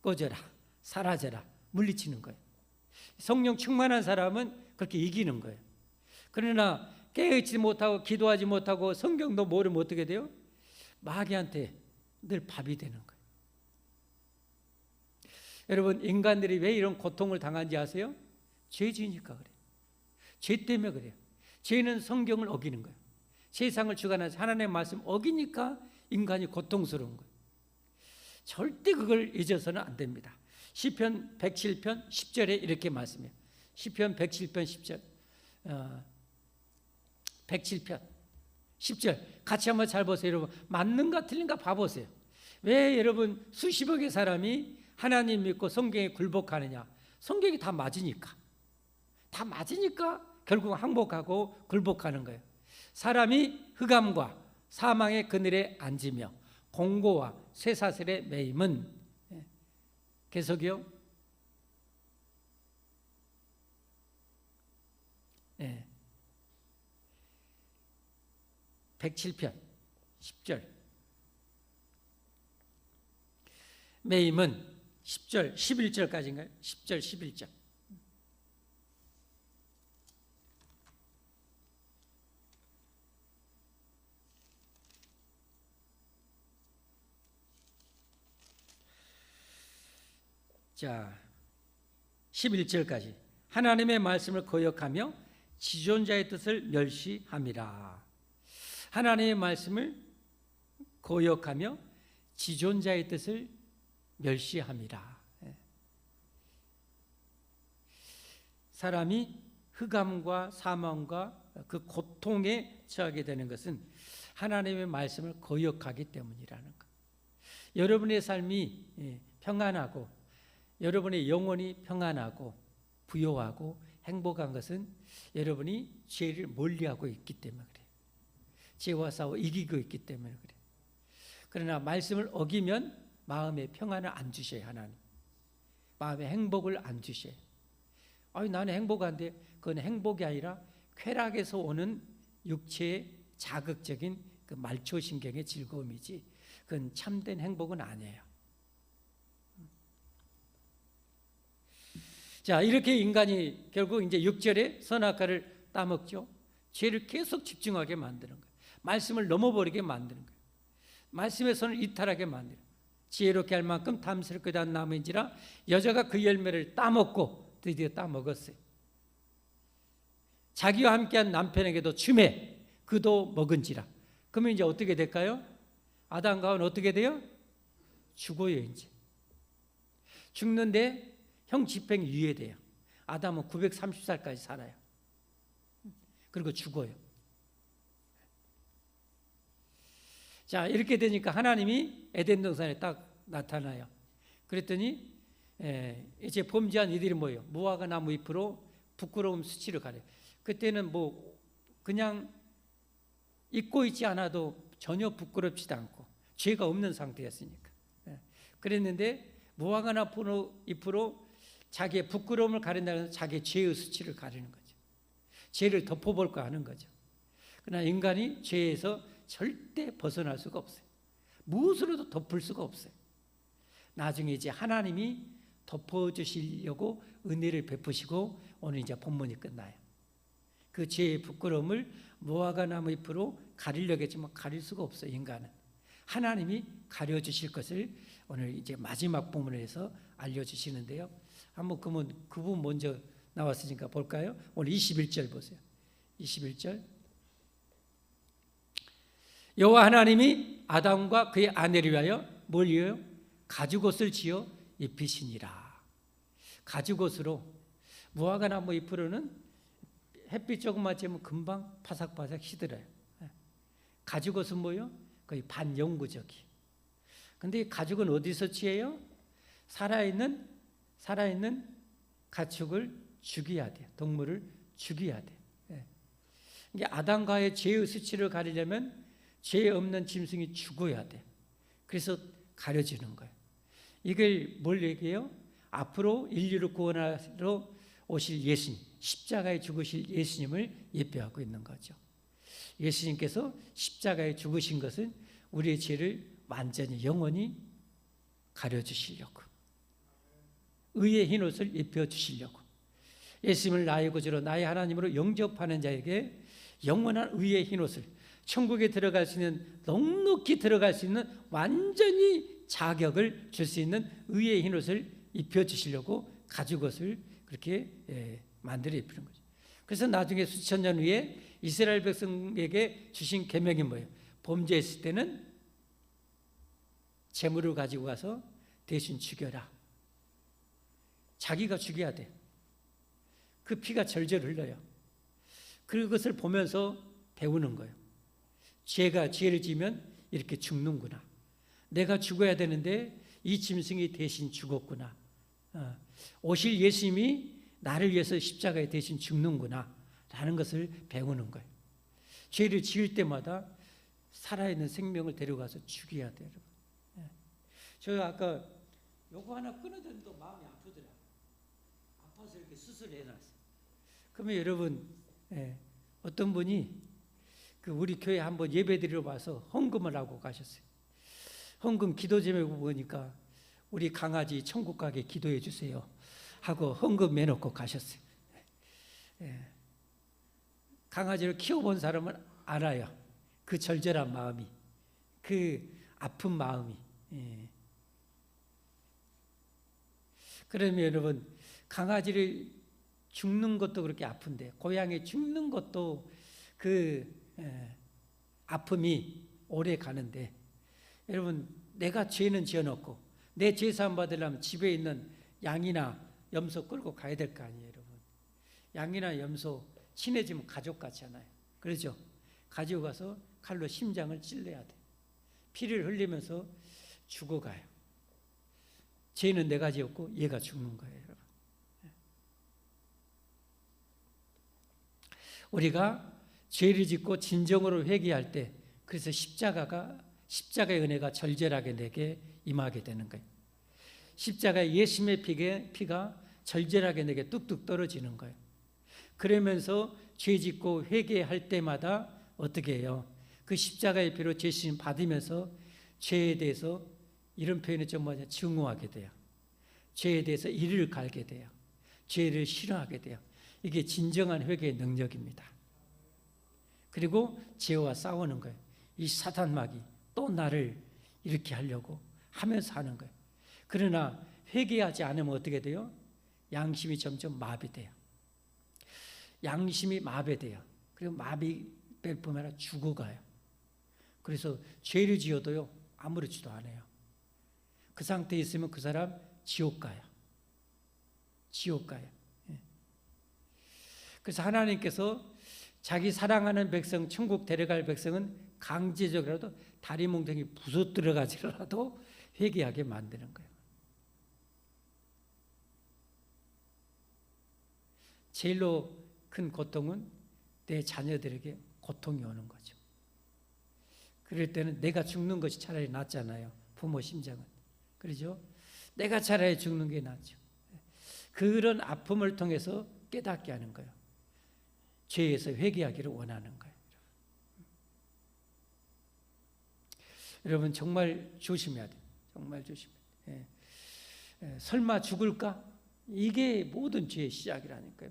꺼져라, 사라져라, 물리치는 거예요. 성령 충만한 사람은 그렇게 이기는 거예요. 그러나 깨어있지 못하고 기도하지 못하고 성경도 모르면 어떻게 돼요? 마귀한테 늘 밥이 되는 거예요. 여러분, 인간들이 왜 이런 고통을 당한지 아세요? 죄지니까 그래요. 죄 때문에 그래요. 죄는 성경을 어기는 거예요. 세상을 주관하는 하나님의 말씀 어기니까 인간이 고통스러운 거예요. 절대 그걸 잊어서는 안 됩니다. 시편 107편 10절에 이렇게 말씀해요. 시편 107편 10절 107편 10절 같이 한번 잘 보세요. 여러분 맞는가 틀린가 봐보세요. 왜 여러분 수십억의 사람이 하나님 믿고 성경에 굴복하느냐? 성경이 다 맞으니까. 다 맞으니까 결국 항복하고 굴복하는 거예요. 사람이 흑암과 사망의 그늘에 앉으며 공고와 쇠사슬에 매임은 계속이요. 107편 10절 매임은 10절 11절까지인가요? 10절 11절 자 11절까지 하나님의 말씀을 거역하며 지존자의 뜻을 멸시함이라. 하나님의 말씀을 거역하며 지존자의 뜻을 멸시함이라. 사람이 흑암과 사망과 그 고통에 처하게 되는 것은 하나님의 말씀을 거역하기 때문이라는 것. 여러분의 삶이 평안하고 여러분의 영혼이 평안하고 부요하고 행복한 것은 여러분이 죄를 멀리하고 있기 때문에 그래요. 죄와 싸워 이기고 있기 때문에 그래요. 그러나 말씀을 어기면 마음에 평안을 안 주셔요. 하나님. 마음에 행복을 안 주셔요. 나는 행복한데 그건 행복이 아니라 쾌락에서 오는 육체의 자극적인 그 말초신경의 즐거움이지 그건 참된 행복은 아니에요. 자, 이렇게 인간이 결국 이제 6절에 선악과를 따먹죠. 죄를 계속 집중하게 만드는 거예요. 말씀을 넘어버리게 만드는 거예요. 말씀에서는 이탈하게 만드는 거예요. 지혜롭게 할 만큼 탐스럽게 단 나무인지라 여자가 그 열매를 따먹고 드디어 따먹었어요. 자기와 함께한 남편에게도 주매 그도 먹은지라. 그러면 이제 어떻게 될까요? 아담과 하와는 어떻게 돼요? 죽어요. 이제 죽는데 형 집행 유예돼요. 아담은 930살까지 살아요. 그리고 죽어요. 자, 이렇게 되니까 하나님이 에덴 동산에 딱 나타나요. 그랬더니 이제 범죄한 이들이 뭐예요? 무화과 나무 잎으로 부끄러움 수치를 가려요. 그때는 뭐 그냥 잊고 있지 않아도 전혀 부끄럽지도 않고 죄가 없는 상태였으니까. 그랬는데 무화과 나무 잎으로 자기의 부끄러움을 가린다는 것은 자기의 죄의 수치를 가리는 거죠. 죄를 덮어볼까 하는 거죠. 그러나 인간이 죄에서 절대 벗어날 수가 없어요. 무엇으로도 덮을 수가 없어요. 나중에 이제 하나님이 덮어주시려고 은혜를 베푸시고 오늘 이제 본문이 끝나요. 그 죄의 부끄러움을 무화과 나무 잎으로 가리려고 했지만 가릴 수가 없어요. 인간은. 하나님이 가려주실 것을 오늘 이제 마지막 본문에서 알려주시는데요. 한번 그러면 그 부분 먼저 나왔으니까 볼까요? 오늘 21절 보세요. 21절. 여호와 하나님이 아담과 그의 아내를 위하여 뭘 위하여 가죽옷을 지어 입히시니라. 가죽옷으로 무화과 나무 잎으로는 햇빛 조금만 쬐면 금방 바삭바삭 시들어요. 가죽옷은 뭐예요? 거의 반영구적이. 근데 가죽은 어디서 취해요? 살아있는 가축을 죽여야 돼요. 동물을 죽여야 돼요. 이게 아담과의 죄의 수치를 가리려면 죄 없는 짐승이 죽어야 돼. 그래서 가려지는 거예요. 이걸 뭘 얘기해요? 앞으로 인류를 구원하러 오실 예수님, 십자가에 죽으실 예수님을 예표하고 있는 거죠. 예수님께서 십자가에 죽으신 것은 우리의 죄를 완전히 영원히 가려주시려고, 의의 흰옷을 입혀주시려고, 예수님을 나의 구주로 나의 하나님으로 영접하는 자에게 영원한 의의 흰옷을, 천국에 들어갈 수 있는, 넉넉히 들어갈 수 있는 완전히 자격을 줄 수 있는 의의 흰옷을 입혀주시려고 가죽옷을 그렇게 만들어 입히는 거죠. 그래서 나중에 수천 년 후에 이스라엘 백성에게 주신 계명이 뭐예요? 범죄했을 때는 재물을 가지고 가서 대신 죽여라. 자기가 죽여야 돼. 그 피가 절절 흘러요. 그것을 보면서 배우는 거예요. 죄를 지으면 이렇게 죽는구나. 내가 죽어야 되는데 이 짐승이 대신 죽었구나. 오실 예수님이 나를 위해서 십자가에 대신 죽는구나 라는 것을 배우는 거예요. 죄를 지을 때마다 살아있는 생명을 데려가서 죽여야 돼요. 저 아까 요거 하나 끊어졌는데 마음이 아프더라. 아파서 이렇게 수술해놨어요. 그러면 여러분, 어떤 분이 우리 교회 한번 예배드리러 와서 헌금을 하고 가셨어요. 헌금 기도 제목을 보니까 우리 강아지 천국 가게 기도해 주세요 하고 헌금 내놓고 가셨어요. 강아지를 키워본 사람은 알아요. 그 절절한 마음이, 그 아픈 마음이. 그러면 여러분, 강아지를 죽는 것도 그렇게 아픈데 고양이 죽는 것도 그 아픔이 오래 가는데, 여러분, 내가 죄는 지어놓고 내 죄사함 받으려면 집에 있는 양이나 염소 끌고 가야 될 거 아니에요. 여러분, 양이나 염소 친해지면 가족 같잖아요. 그렇죠? 가지고 가서 칼로 심장을 찔러야 돼. 피를 흘리면서 죽어가요. 죄는 내가 지었고 얘가 죽는 거예요. 여러분, 우리가 죄를 짓고 진정으로 회개할 때, 그래서 십자가의 은혜가 절절하게 내게 임하게 되는 거예요. 십자가의 예수님의 피가 절절하게 내게 뚝뚝 떨어지는 거예요. 그러면서 죄 짓고 회개할 때마다 어떻게 해요? 그 십자가의 피로 죄심 받으면서 죄에 대해서, 이런 표현이 좀 뭐냐, 증오하게 돼요. 죄에 대해서 이를 갈게 돼요. 죄를 싫어하게 돼요. 이게 진정한 회개의 능력입니다. 그리고 죄와 싸우는 거예요. 이 사탄마귀 또 나를 이렇게 하려고 하면서 하는 거예요. 그러나 회개하지 않으면 어떻게 돼요? 양심이 점점 마비돼요. 양심이 마비돼요. 그리고 마비될 뿐만 아니라 죽어가요. 그래서 죄를 지어도요 아무렇지도 않아요. 그 상태에 있으면 그 사람 지옥 가요. 지옥 가요. 그래서 하나님께서 자기 사랑하는 백성, 천국 데려갈 백성은 강제적으로라도 다리 몽둥이 부서뜨려가지고라도 회개하게 만드는 거예요. 제일로 큰 고통은 내 자녀들에게 고통이 오는 거죠. 그럴 때는 내가 죽는 것이 차라리 낫잖아요. 부모 심정은. 그렇죠? 내가 차라리 죽는 게 낫죠. 그런 아픔을 통해서 깨닫게 하는 거예요. 죄에서 회개하기를 원하는 거예요. 여러분 정말 조심해야 돼요. 정말 조심해야 돼요. 설마 죽을까? 이게 모든 죄의 시작이라니까요.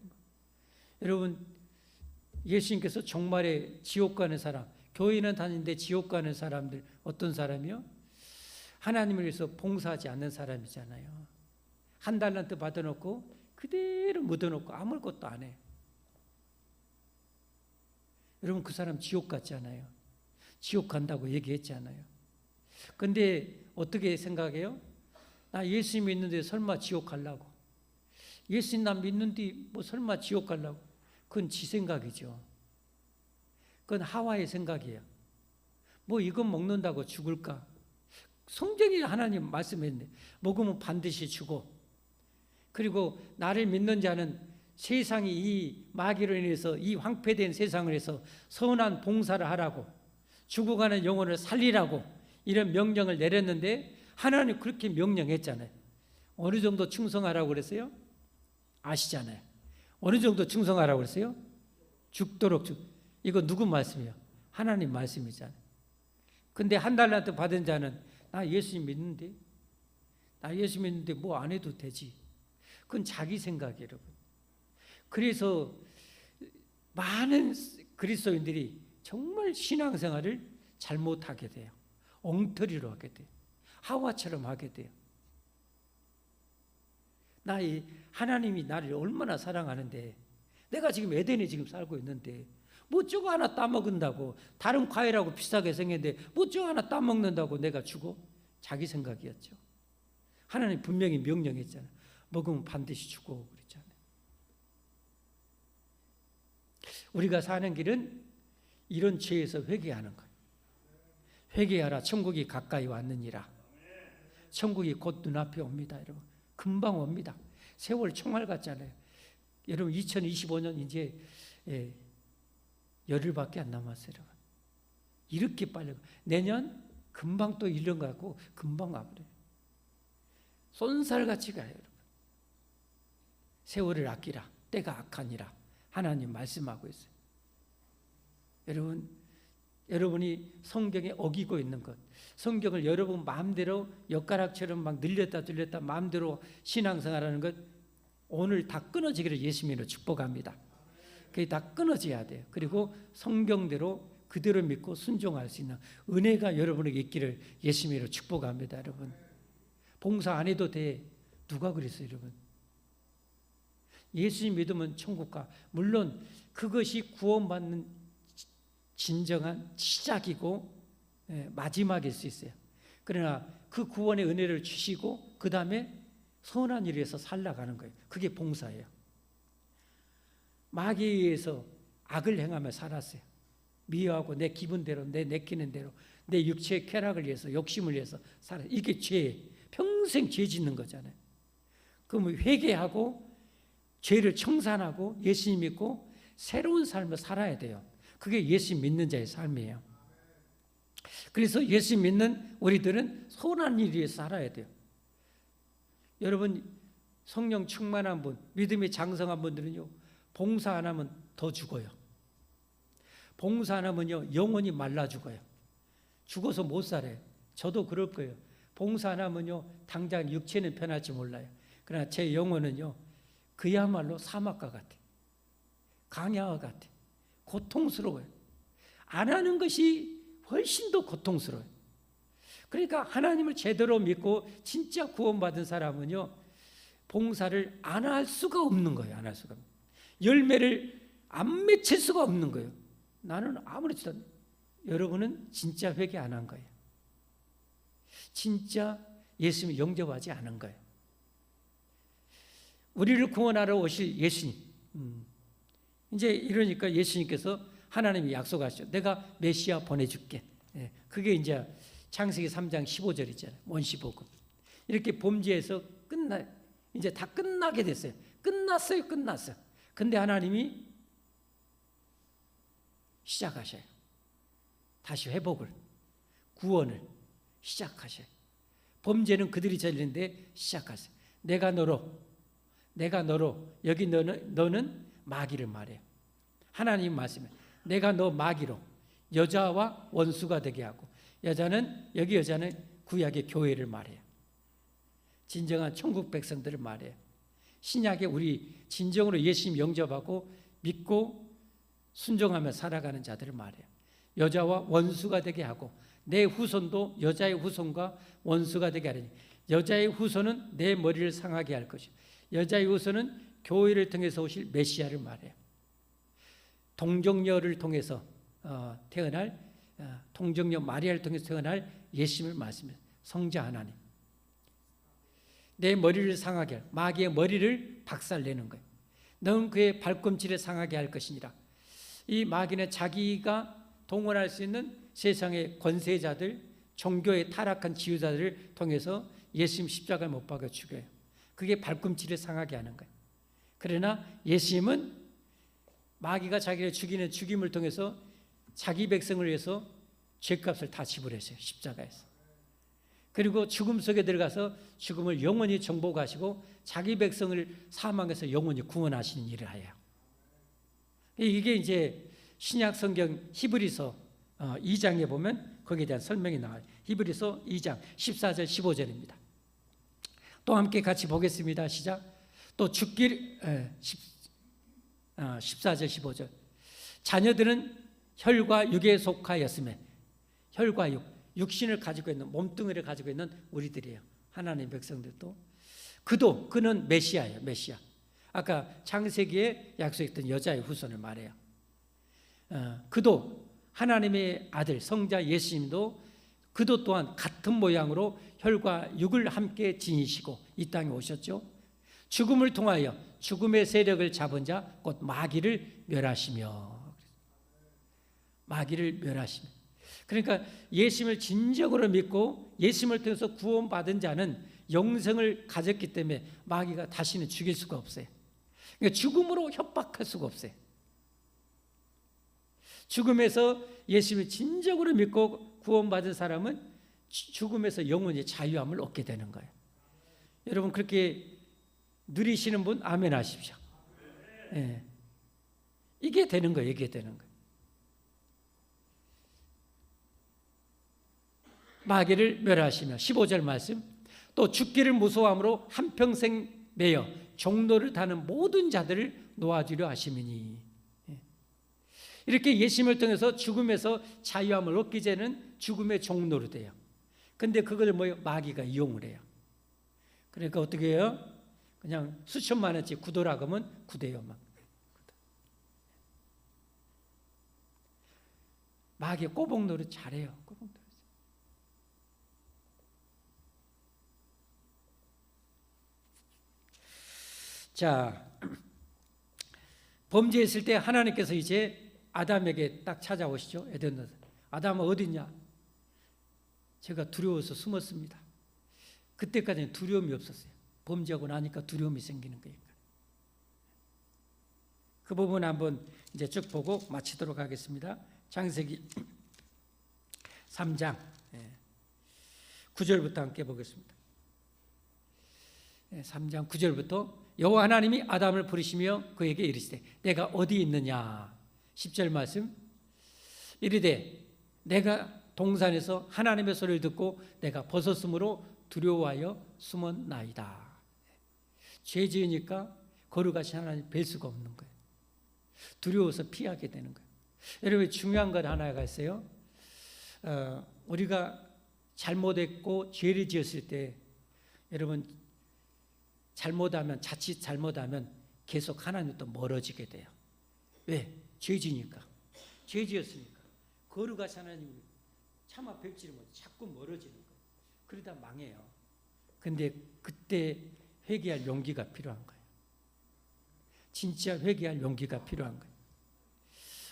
여러분 예수님께서 종말에 지옥 가는 사람, 교회는 다니는데 지옥 가는 사람들 어떤 사람이요? 하나님을 위해서 봉사하지 않는 사람이잖아요. 한 달란트 받아놓고 그대로 묻어놓고 아무것도 안 해요. 여러분 그 사람 지옥 갔잖아요. 지옥 간다고 얘기했잖아요. 근데 어떻게 생각해요? 나 예수 믿는데 설마 지옥 가려고. 예수님 나 믿는데 뭐 설마 지옥 가려고. 그건 지 생각이죠. 그건 하와의 생각이에요. 뭐 이건 먹는다고 죽을까? 성경이 하나님 말씀했네. 먹으면 반드시 죽어. 그리고 나를 믿는 자는 세상이 이 마귀로 인해서 이 황폐된 세상을 해서 선한 봉사를 하라고 죽어가는 영혼을 살리라고 이런 명령을 내렸는데 하나님 그렇게 명령했잖아요. 어느 정도 충성하라고 그랬어요? 아시잖아요. 어느 정도 충성하라고 그랬어요? 죽도록 이거 누구 말씀이에요? 하나님 말씀이잖아요. 근데 한 달란트 받은 자는 나 예수 믿는데 나 예수 믿는데 뭐 안 해도 되지. 그건 자기 생각이에요, 여러분. 그래서 많은 그리스도인들이 정말 신앙생활을 잘못하게 돼요. 엉터리로 하게 돼요. 하와처럼 하게 돼요. 하나님이 나를 얼마나 사랑하는데 내가 지금 에덴에 지금 살고 있는데 뭐 저거 하나 따먹는다고 다른 과일하고 비슷하게 생겼는데 뭐 저거 하나 따먹는다고 내가 죽어? 자기 생각이었죠. 하나님 분명히 명령했잖아요. 먹으면 반드시 죽어 그랬잖아요. 우리가 사는 길은 이런 죄에서 회개하는 거예요. 회개하라 천국이 가까이 왔느니라. 천국이 곧 눈앞에 옵니다. 여러분 금방 옵니다. 세월 총알 같잖아요. 여러분 2025년 이제 열흘밖에 안 남았어요. 여러분. 이렇게 빨리 내년 금방 또 1년 가고 금방 가버려요. 쏜살같이 가요. 여러분. 세월을 아끼라. 때가 악하니라. 하나님 말씀하고 있어요. 여러분이 성경에 어기고 있는 것, 성경을 여러분 마음대로 엿가락처럼 막 늘렸다 줄였다 마음대로 신앙생활하는 것 오늘 다 끊어지기를 예수님으로 축복합니다. 그게 다 끊어져야 돼요. 그리고 성경대로 그대로 믿고 순종할 수 있는 은혜가 여러분에게 있기를 예수님으로 축복합니다. 여러분 봉사 안 해도 돼. 누가 그랬어요, 여러분? 예수님 믿으면 천국 가. 물론 그것이 구원받는 진정한 시작이고 마지막일 수 있어요. 그러나 그 구원의 은혜를 주시고 그 다음에 선한 일을 위해서 살아가는 거예요. 그게 봉사예요. 마귀에 의해서 악을 행하며 살았어요. 미워하고 내 기분대로 내 내키는 대로 내 육체의 쾌락을 위해서 욕심을 위해서 살아요. 이게 죄예요. 평생 죄 짓는 거잖아요. 그럼 회개하고 죄를 청산하고 예수님 믿고 새로운 삶을 살아야 돼요. 그게 예수 믿는 자의 삶이에요. 그래서 예수 믿는 우리들은 선한 일 위해서 살아야 돼요. 여러분 성령 충만한 분, 믿음이 장성한 분들은요 봉사 안 하면 더 죽어요. 봉사 안 하면요 영혼이 말라 죽어요. 죽어서 못 살아요. 저도 그럴 거예요. 봉사 안 하면요 당장 육체는 편할지 몰라요. 그러나 제 영혼은요 그야말로 사막과 같아요. 강야와 같아. 고통스러워요. 안 하는 것이 훨씬 더 고통스러워요. 그러니까 하나님을 제대로 믿고 진짜 구원받은 사람은요, 봉사를 안 할 수가 없는 거예요. 안 할 수가 없는 거예요. 열매를 안 맺힐 수가 없는 거예요. 나는 아무렇지도 않아요. 여러분은 진짜 회개 안 한 거예요. 진짜 예수님을 영접하지 않은 거예요. 우리를 구원하러 오실 예수님, 이제 이러니까 예수님께서 하나님이 약속하셨죠. 내가 메시아 보내줄게. 그게 이제 창세기 3장 15절이잖아요. 원시복음. 이렇게 범죄에서 이제 다 끝나게 됐어요. 끝났어요. 근데 하나님이 시작하셔요. 다시 회복을, 구원을 시작하셔요. 범죄는 그들이 저지르는데 시작하세요. 내가 너로 여기 너는 마귀를 말해요. 하나님 말씀에 내가 너 마귀로 여자와 원수가 되게 하고, 여자는 구약의 교회를 말해요. 진정한 천국 백성들을 말해요. 신약에 우리 진정으로 예수님 영접하고 믿고 순종하며 살아가는 자들을 말해요. 여자와 원수가 되게 하고 내 후손도 여자의 후손과 원수가 되게 하리니, 여자의 후손은 내 머리를 상하게 할 것이요 여자의 후손은 교회를 통해서 오실 메시아를 말해요. 동정녀를 통해서 태어날 동정녀 마리아를 통해서 태어날 예수님을 말씀해요. 성자 하나님. 내 머리를 상하게 할, 마귀의 머리를 박살내는 거예요. 너는 그의 발꿈치를 상하게 할 것이니라. 이 마귀는 자기가 동원할 수 있는 세상의 권세자들, 종교의 타락한 지도자들을 통해서 예수님 십자가를 못 박아 죽여요. 그게 발꿈치를 상하게 하는 거예요. 그러나 예수님은 마귀가 자기를 죽이는 죽임을 통해서 자기 백성을 위해서 죄값을 다 지불했어요. 십자가에서. 그리고 죽음 속에 들어가서 죽음을 영원히 정복하시고 자기 백성을 사망에서 영원히 구원하시는 일을 해요. 이게 이제 신약 성경 히브리서 2장에 보면 거기에 대한 설명이 나와요. 히브리서 2장 14절 15절입니다. 또 함께 같이 보겠습니다. 시작. 또 14절 15절. 자녀들은 혈과 육에 속하였음에, 혈과 육신을 가지고 있는, 몸뚱이를 가지고 있는 우리들이에요. 하나님의 백성들도. 그는 메시아예요. 메시아. 아까 창세기에 약속했던 여자의 후손을 말해요. 그도 하나님의 아들 성자 예수님도 그도 또한 같은 모양으로 혈과 육을 함께 지니시고 이 땅에 오셨죠. 죽음을 통하여 죽음의 세력을 잡은 자 곧 마귀를 멸하시며. 그러니까 예수님을 진정으로 믿고 예수님을 통해서 구원받은 자는 영생을 가졌기 때문에 마귀가 다시는 죽일 수가 없어요. 그러니까 죽음으로 협박할 수가 없어요. 죽음에서 예수님을 진정으로 믿고 구원받은 사람은 죽음에서 영원히 자유함을 얻게 되는 거예요. 여러분 그렇게 누리시는 분 아멘 하십시오. 네. 이게 되는 거예요. 마귀를 멸하시며 15절 말씀. 또 죽기를 무서워함으로 한평생 매여 종로를 타는 모든 자들을 놓아주려 하심이니. 이렇게 예수님을 통해서 죽음에서 자유함을 얻기 전에는 죽음의 종로로 돼요. 근데 그걸 마귀가 이용을 해요. 그러니까 어떻게 해요? 그냥 수천만 원치 구도라고 하면 구대요. 마귀 꼬복노릇 잘해요. 자, 범죄했을 때 하나님께서 이제 아담에게 딱 찾아오시죠. 에덴에서. 아담아 어디 있냐? 제가 두려워서 숨었습니다. 그때까지는 두려움이 없었어요. 범죄하고 나니까 두려움이 생기는 거예요. 그 부분 한번 이제 쭉 보고 마치도록 하겠습니다. 창세기 3장 9절부터 함께 보겠습니다. 3장 9절부터 여호와 하나님이 아담을 부르시며 그에게 이르시되 내가 어디 있느냐. 10절 말씀. 이르되 내가 동산에서 하나님의 소리를 듣고 내가 벗었으므로 두려워하여 숨었나이다. 죄 지으니까 거룩하신 하나님 뵐 수가 없는 거예요. 두려워서 피하게 되는 거예요. 여러분, 중요한 것 하나가 있어요. 우리가 잘못했고 죄를 지었을 때 여러분 자칫 잘못하면 계속 하나님부터 멀어지게 돼요. 왜? 죄 지니까. 죄 지었으니까. 거룩하신 하나님을 차마 뵙지를 못해 자꾸 멀어지는 거예요. 그러다 망해요. 근데 그때 회개할 용기가 필요한 거예요. 진짜 회개할 용기가 필요한 거예요.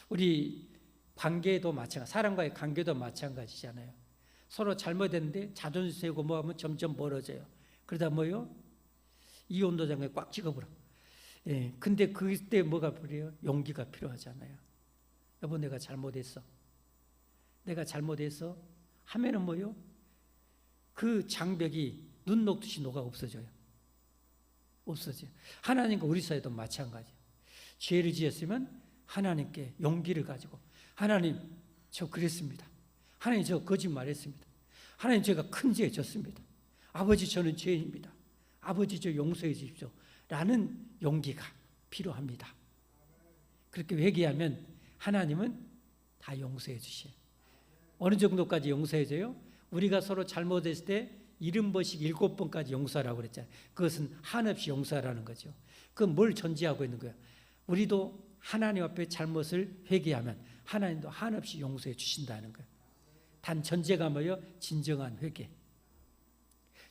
우리 관계도 마찬가지, 사람과의 관계도 마찬가지잖아요. 서로 잘못했는데 자존심 세우고 뭐하면 점점 멀어져요. 그러다 뭐요? 이혼 도장에 꽉 찍어버려. 예, 근데 그때 뭐가 필요해요? 용기가 필요하잖아요. 여보, 내가 잘못했어. 내가 잘못했어. 하면은 뭐요? 그 장벽이 눈 녹듯이 녹아 없어져요. 없어져요. 하나님과 우리 사이도 마찬가지예요. 죄를 지었으면 하나님께 용기를 가지고, 하나님, 저 그랬습니다. 하나님, 저 거짓말했습니다. 하나님, 제가 큰 죄 졌습니다. 아버지, 저는 죄인입니다. 아버지, 저 용서해 주십시오. 라는 용기가 필요합니다. 그렇게 회개하면 하나님은 다 용서해 주셔요. 어느 정도까지 용서해 줘요? 우리가 서로 잘못했을 때 70번씩 7번까지 용서하라고 그랬잖아요. 그것은 한없이 용서하라는 거죠. 그건 뭘 전제하고 있는 거예요? 우리도 하나님 앞에 잘못을 회개하면 하나님도 한없이 용서해 주신다는 거예요. 단 전제가 뭐예요? 진정한 회개.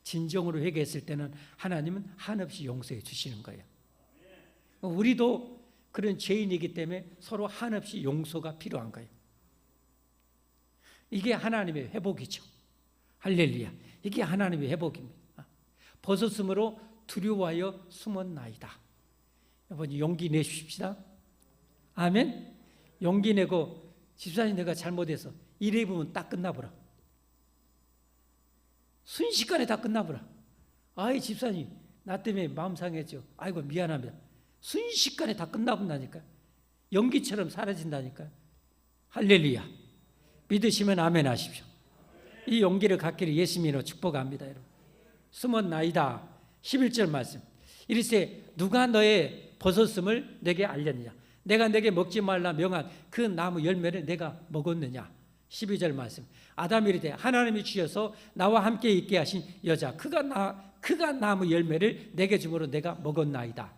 진정으로 회개했을 때는 하나님은 한없이 용서해 주시는 거예요. 우리도 그런 죄인이기 때문에 서로 한없이 용서가 필요한 거예요. 이게 하나님의 회복이죠. 할렐루야. 이게 하나님의 회복입니다. 벗었으므로 두려워하여 숨었나이다. 여러분, 용기 내십시다. 아멘. 용기 내고, 집사님 내가 잘못해서 이래 보면 딱 끝나버려. 순식간에 다 끝나버려. 아이, 집사님 나 때문에 마음 상했죠. 아이고, 미안합니다. 순식간에 다 끝나본다니까. 연기처럼 사라진다니까. 할렐루야. 믿으시면 아멘 하십시오. 이 용기를 갖기를 예수님으로 축복합니다. 여러분, 숨었나이다. 11절 말씀. 이르세 누가 너의 벗었음을 내게 알렸느냐. 내가 내게 먹지 말라 명한 그 나무 열매를 내가 먹었느냐. 12절 말씀. 아담이 이르되 하나님이 주셔서 나와 함께 있게 하신 여자 그가 나무 열매를 내게 주므로 내가 먹었나이다.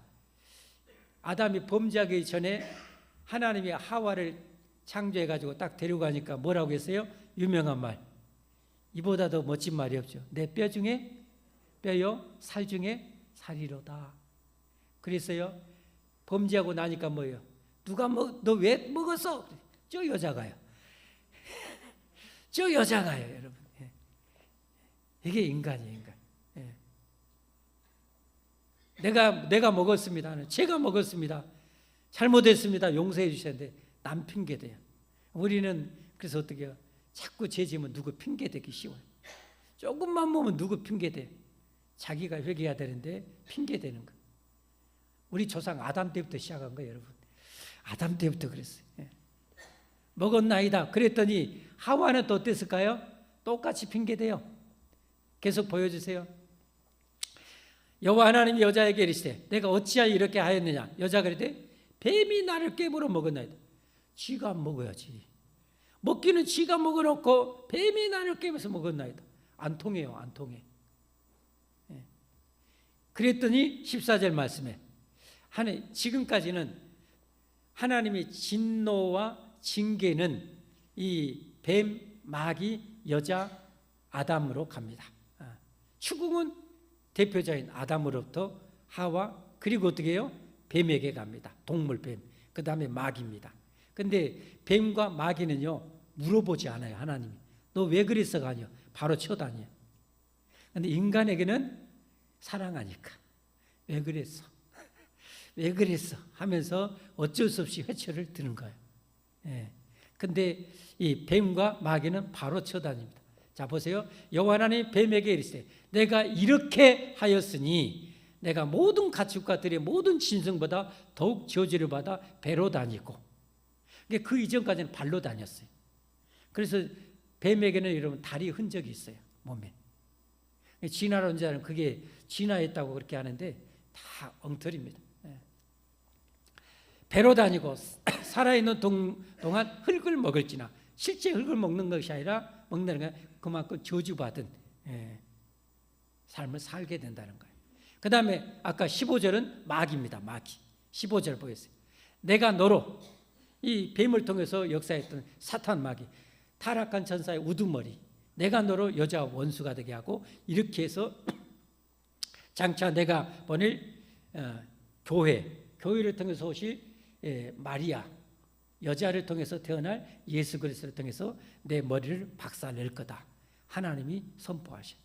아담이 범죄하기 전에 하나님이 하와를 창조해 가지고 딱 데려가니까 뭐라고 했어요? 유명한 말. 이보다 더 멋진 말이 없죠. 내 뼈 중에 뼈요, 살 중에 살이로다. 그랬어요. 범죄하고 나니까 뭐예요? 누가 너 왜 먹었어? 저 여자가요. 저 여자가요, 여러분. 이게 인간이에요, 인간. 내가 먹었습니다. 제가 먹었습니다. 잘못했습니다. 용서해 주셨는데 남 핑계대요. 우리는 그래서 어떻게 해요? 자꾸 죄지면 누구 핑계대기 쉬워요. 조금만 보면 누구 핑계대요. 자기가 회개해야 되는데 핑계대는 거예요. 우리 조상 아담 때부터 시작한 거예요, 여러분. 아담 때부터 그랬어요. 먹었나이다. 그랬더니 하와는 또 어땠을까요? 똑같이 핑계대요. 계속 보여주세요. 여호와 하나님이 여자에게 이르시되 내가 어찌하여 이렇게 하였느냐. 여자가 이르되 뱀이 나를 깨물어 먹었나이다. 쥐가 먹어야지. 먹기는 쥐가 먹어놓고 뱀이 나를 깨물어서 먹었나이다. 안 통해요, 안 통해. 그랬더니 14절 말씀에 지금까지는 하나님의 진노와 징계는 이 뱀, 마귀, 여자, 아담으로 갑니다. 추궁은 대표자인 아담으로부터 하와, 그리고 어떻게 해요? 뱀에게 갑니다. 동물 뱀. 그 다음에 마귀입니다. 근데 뱀과 마귀는요, 물어보지 않아요, 하나님이. 너 왜 그랬어가 아니요. 바로 쳐다녀요. 근데 인간에게는 사랑하니까. 왜 그랬어? 왜 그랬어? 하면서 어쩔 수 없이 회초를 드는 거예요. 근데 이 뱀과 마귀는 바로 쳐다닙니다. 자, 보세요. 여호와 하나님이 뱀에게 이르시되 내가 이렇게 하였으니 내가 모든 가축과 들의 모든 짐승보다 더욱 저주를 받아 배로 다니고, 그 이전까지는 발로 다녔어요. 그래서 뱀에게는 여러분 다리 흔적이 있어요, 몸에. 진화론 자는 그게 진화했다고 그렇게 하는데 다 엉터리입니다. 배로 다니고 살아있는 동안 흙을 먹을지나, 실제 흙을 먹는 것이 아니라 먹는 건 그만큼 저주받은 삶을 살게 된다는 거예요. 그 다음에 아까 15절은 마귀입니다. 마귀. 15절 보겠어요. 내가 너로, 이 뱀을 통해서 역사했던 사탄 마귀, 타락한 천사의 우두머리, 내가 너로 여자 원수가 되게 하고, 이렇게 해서 장차 내가 보낼 교회를 통해서 오실 마리아, 여자를 통해서 태어날 예수 그리스도를 통해서 내 머리를 박살낼 거다. 하나님이 선포하셔.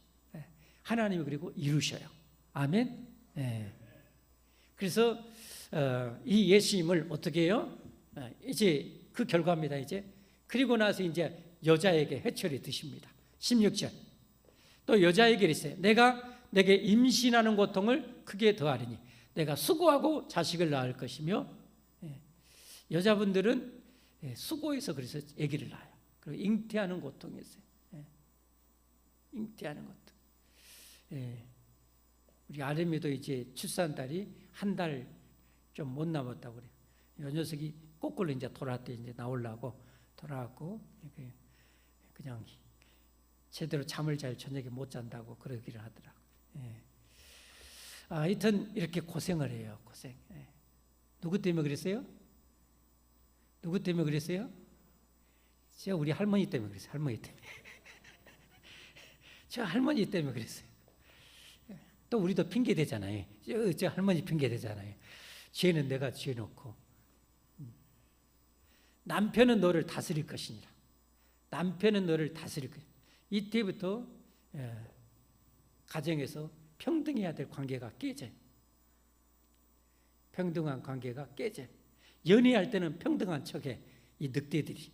하나님이 그리고 이루셔요. 아멘. 그래서 이 예수님을 어떻게 해요? 이제 그 결과입니다. 이제 그리고 나서 이제 여자에게 해초리 드십니다. 16절. 또 여자에게 이르시되 내가 내게 임신하는 고통을 크게 더하리니 내가 수고하고 자식을 낳을 것이며, 여자분들은 수고해서 그래서 아기를 낳아요. 그리고 잉태하는 고통이 있어요. 잉태하는 고통. 우리 아름이도 이제 출산달이 한 달 좀 못 남았다고 그래요. 이 녀석이 거꾸로 이제 돌아왔대. 이제 나오려고 돌아왔고, 그냥 제대로 잠을 잘 저녁에 못 잔다고 그러기를 하더라고. 하여튼 이렇게 고생을 해요. 고생. 누구 때문에 그랬어요? 누구 때문에 그랬어요? 제가 우리 할머니 때문에 그랬어요. 할머니 때문에. 저 할머니 때문에 그랬어요. 또 우리도 핑계 대잖아요. 저 할머니 핑계 대잖아요. 죄는 내가 죄 놓고, 남편은 너를 다스릴 것이니라. 남편은 너를 다스릴 것이니라. 이때부터 가정에서 평등해야 될 관계가 깨져요. 평등한 관계가 깨져요. 연애할 때는 평등한 척해. 이 늑대들이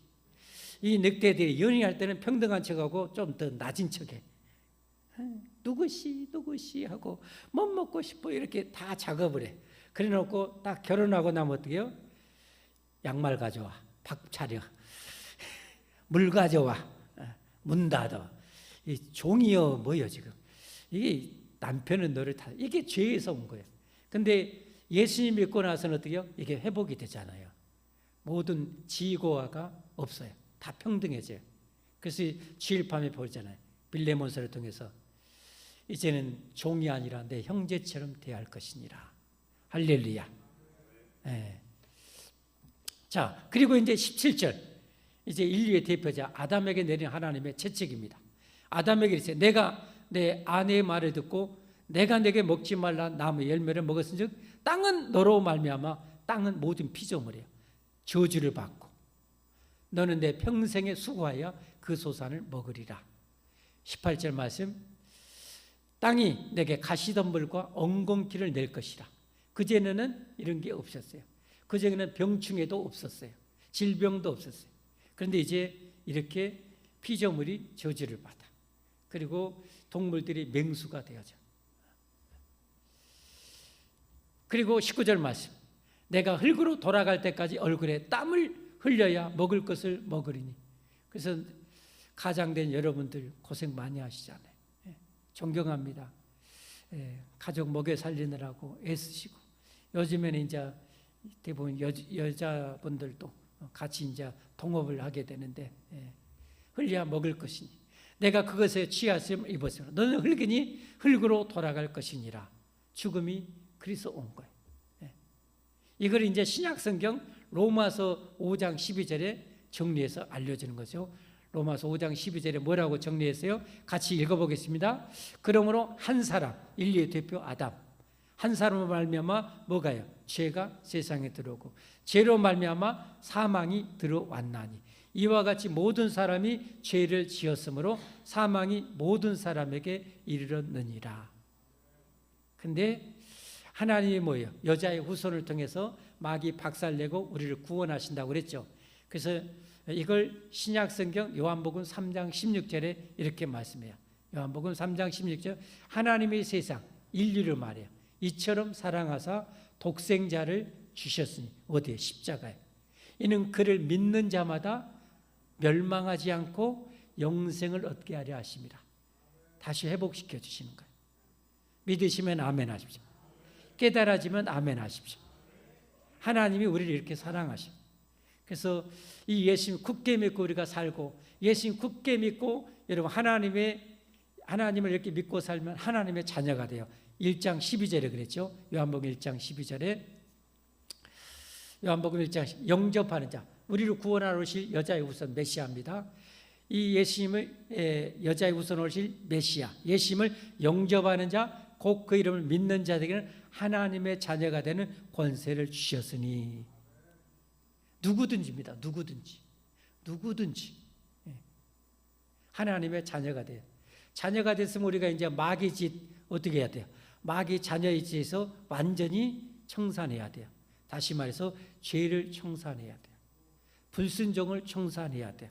연애할 때는 평등한 척하고 좀 더 낮은 척해. 누구시 하고 뭐 먹고 싶어 이렇게 다 작업을 해. 그래 놓고 딱 결혼하고 나면 어떻게 해요? 양말 가져와, 밥 차려, 물 가져와, 문 닫아. 이 종이여 뭐여 지금. 이게 남편은 너를 다, 이게 죄에서 온 거예요. 근데 예수님 믿고 나서는 어떻게 해요? 이게 회복이 되잖아요. 모든 지고화가 없어요. 다 평등해져요. 그래서 주일 밤에 보잖아요. 빌레몬서를 통해서 이제는 종이 아니라 내 형제처럼 대할 것이니라. 할렐루야. 자, 그리고 이제 17절. 이제 인류의 대표자 아담에게 내린 하나님의 채찍입니다. 아담에게 이르시되 내가 내 아내의 말을 듣고 내가 내게 먹지 말라 나무의 열매를 먹었은즉 땅은 너로 말미암아 땅은 모든 피조물이에요. 저주를 받고 너는 내 평생에 수고하여 그 소산을 먹으리라. 18절 말씀. 땅이 내게 가시덤불과 엉겅퀴를 낼 것이라. 그전에는 이런 게 없었어요. 그전에는 병충해도 없었어요. 질병도 없었어요. 그런데 이제 이렇게 피조물이 저주를 받아. 그리고 동물들이 맹수가 되어져. 그리고 19절 말씀. 내가 흙으로 돌아갈 때까지 얼굴에 땀을 흘려야 먹을 것을 먹으리니. 그래서 가장된 여러분들 고생 많이 하시잖아요. 존경합니다. 가족 먹여 살리느라고 애쓰시고, 요즘에는 이제 대부분 여자분들도 같이 이제 동업을 하게 되는데, 흘려야 먹을 것이니 내가 그것에 취하심 입었으므로 너는 흙이니 흙으로 돌아갈 것이니라. 죽음이 그래서 온 거예요. 이걸 이제 신약성경 로마서 5장 12절에 정리해서 알려주는 거죠. 로마서 5장 12절에 뭐라고 정리했어요? 같이 읽어보겠습니다. 그러므로 한 사람, 인류의 대표 아담, 한 사람으로 말미암아 뭐가요? 죄가 세상에 들어오고 죄로 말미암아 사망이 들어왔나니 이와 같이 모든 사람이 죄를 지었으므로 사망이 모든 사람에게 이르렀느니라. 근데 하나님이 뭐예요? 여자의 후손을 통해서 마귀 박살내고 우리를 구원하신다고 그랬죠. 그래서 이걸 신약성경 요한복음 3장 16절에 이렇게 말씀해요. 요한복음 3장 16절. 하나님의 세상 인류를 말해요. 이처럼 사랑하사 독생자를 주셨으니 어디에? 십자가에. 이는 그를 믿는 자마다 멸망하지 않고 영생을 얻게 하려 하심이라. 다시 회복시켜 주시는 거예요. 믿으시면 아멘 하십시오. 깨달아지면 아멘 하십시오. 하나님이 우리를 이렇게 사랑하셔. 그래서 이 예수님 굳게 믿고 우리가 살고, 예수님 굳게 믿고 여러분 하나님을 이렇게 믿고 살면 하나님의 자녀가 돼요. 1장 12절에 그랬죠. 요한복음 1장 12절에 요한복음 1장 영접하는 자, 우리를 구원하러 오실 여자의 후손 메시아입니다. 이 예수님을 여자의 후손 오실 메시아, 예수님을 영접하는 자, 곧 그 이름을 믿는 자들에게는 하나님의 자녀가 되는 권세를 주셨으니, 누구든지입니다. 누구든지 하나님의 자녀가 돼요. 자녀가 됐으면 우리가 이제 마귀 짓 어떻게 해야 돼요? 마귀 자녀의 짓에서 완전히 청산해야 돼요. 다시 말해서 죄를 청산해야 돼요. 불순종을 청산해야 돼요.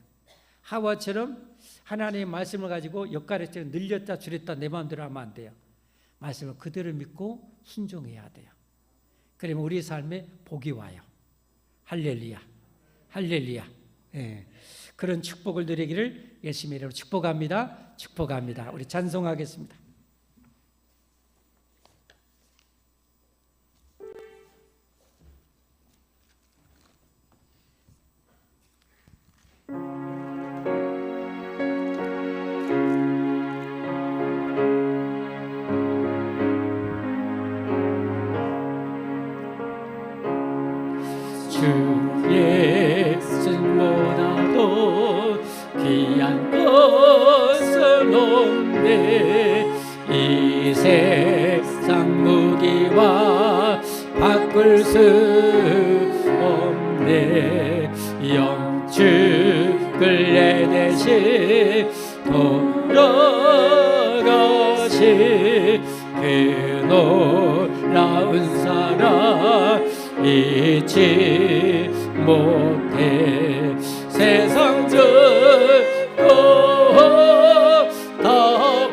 하와처럼 하나님의 말씀을 가지고 역가래처럼 늘렸다 줄였다 내 마음대로 하면 안 돼요. 말씀을 그대로 믿고 순종해야 돼요. 그러면 우리 삶에 복이 와요. 할렐루야, 할렐루야. 예. 그런 축복을 누리기를 예수님의 이름으로 축복합니다. 축복합니다. 우리 찬송하겠습니다. 주의 쓴보다도 귀한 것은 없네. 이 세상 무기와 바꿀 수 없네. 영축을 내 대신 돌아가신 그 놀라운 사랑 잊지 못해. 세상 전거 다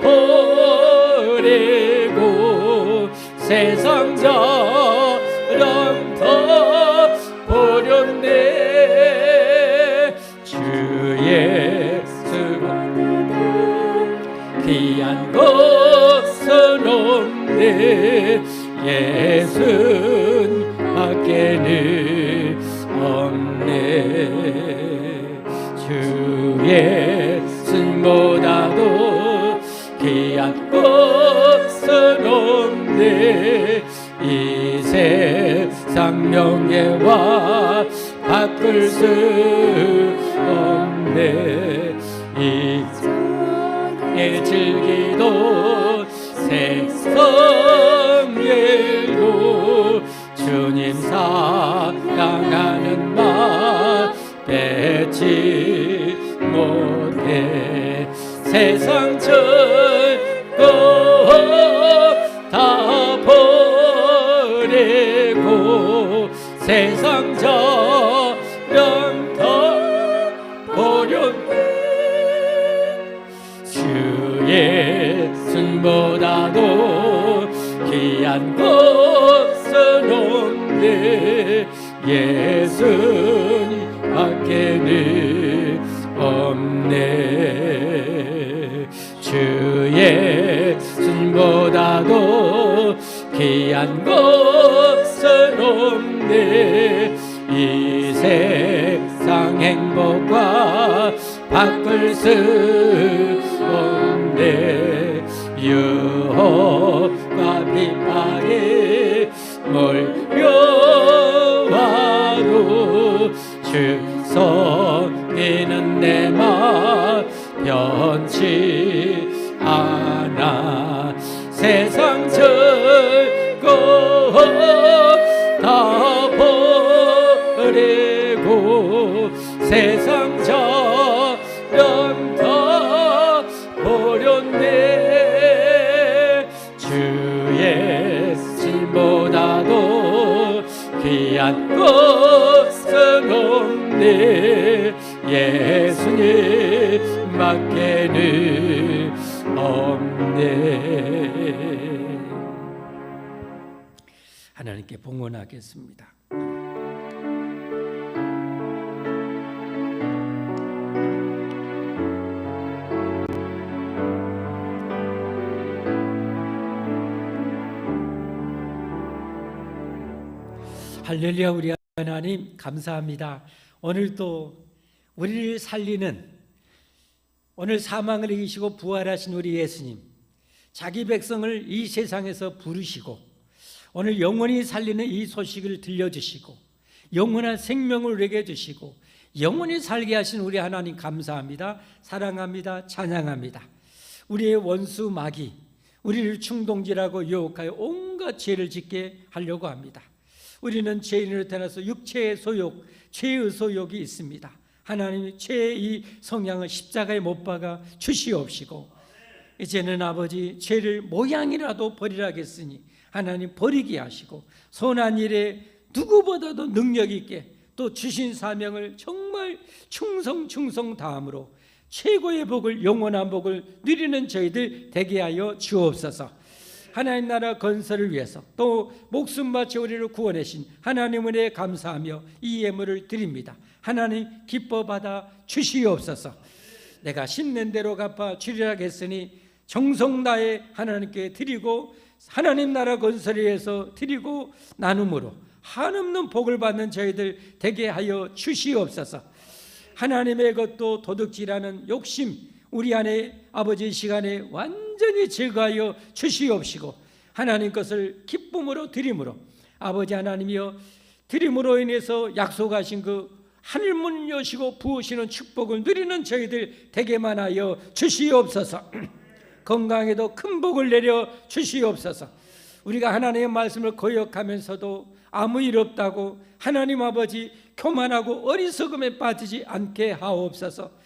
버리고 세상 자랑 다 버렸네. 주 예수가 귀한 것은 없네. 예수는 밖에는 없네. 주 예수보다도 귀한 것은 없네. 이 세상 명예와 바꿀 수 없네. 이 세상의 즐기도 세상 일고 주님 사랑하는 맘 빼지 못해. 세상 전거 다 버리고 세상 자랑 다 버렸네. 주 예수보다도 귀한 것은 없네. 예수님 밖에는 없네. 주 예수보다도 귀한 것은 없네. 이 세상 행복과 바꿀 수 없네. 유혹과 비판이 몰려와도 주 섬기는 내 맘 변치 않아. 세상 전거 다 버리고 세상 자랑 다 버렸네. 주 예수보다도 귀한 것은 없네. 예수님 밖에는 없네. 하나님께 봉헌하겠습니다. 할렐루야. 우리 하나님 감사합니다. 오늘도 우리를 살리는, 오늘 사망을 이기시고 부활하신 우리 예수님, 자기 백성을 이 세상에서 부르시고 오늘 영원히 살리는 이 소식을 들려주시고 영원한 생명을 우리에게 주시고 영원히 살게 하신 우리 하나님 감사합니다. 사랑합니다. 찬양합니다. 우리의 원수 마귀, 우리를 충동질하고 유혹하여 온갖 죄를 짓게 하려고 합니다. 우리는 죄인으로 태어나서 육체의 소욕, 죄의 소욕이 있습니다. 하나님이 죄의 이 성향을 십자가에 못 박아 주시옵시고 이제는 아버지 죄를 모양이라도 버리라겠으니 하나님 버리게 하시고 선한 일에 누구보다도 능력 있게 또 주신 사명을 정말 충성 다함으로 최고의 복을, 영원한 복을 누리는 저희들 되게 하여 주옵소서. 하나님 나라 건설을 위해서 또 목숨 바쳐 우리를 구원하신 하나님 은혜에 감사하며 이 예물을 드립니다. 하나님 기뻐 받아 주시옵소서. 내가 심는 대로 갚아 주리라 했으니 정성 다해 하나님께 드리고 하나님 나라 건설을 위해서 드리고 나눔으로 한없는 복을 받는 저희들 되게 하여 주시옵소서. 하나님의 것도 도둑질하는 욕심 우리 안에 아버지 시간에 완전히 제거하여 주시옵시고 하나님 것을 기쁨으로 드림으로 아버지 하나님이여 드림으로 인해서 약속하신 그 하늘문 여시고 부으시는 축복을 누리는 저희들 되게만 하여 주시옵소서. 건강에도 큰 복을 내려 주시옵소서. 우리가 하나님의 말씀을 거역하면서도 아무 일 없다고 하나님 아버지 교만하고 어리석음에 빠지지 않게 하옵소서.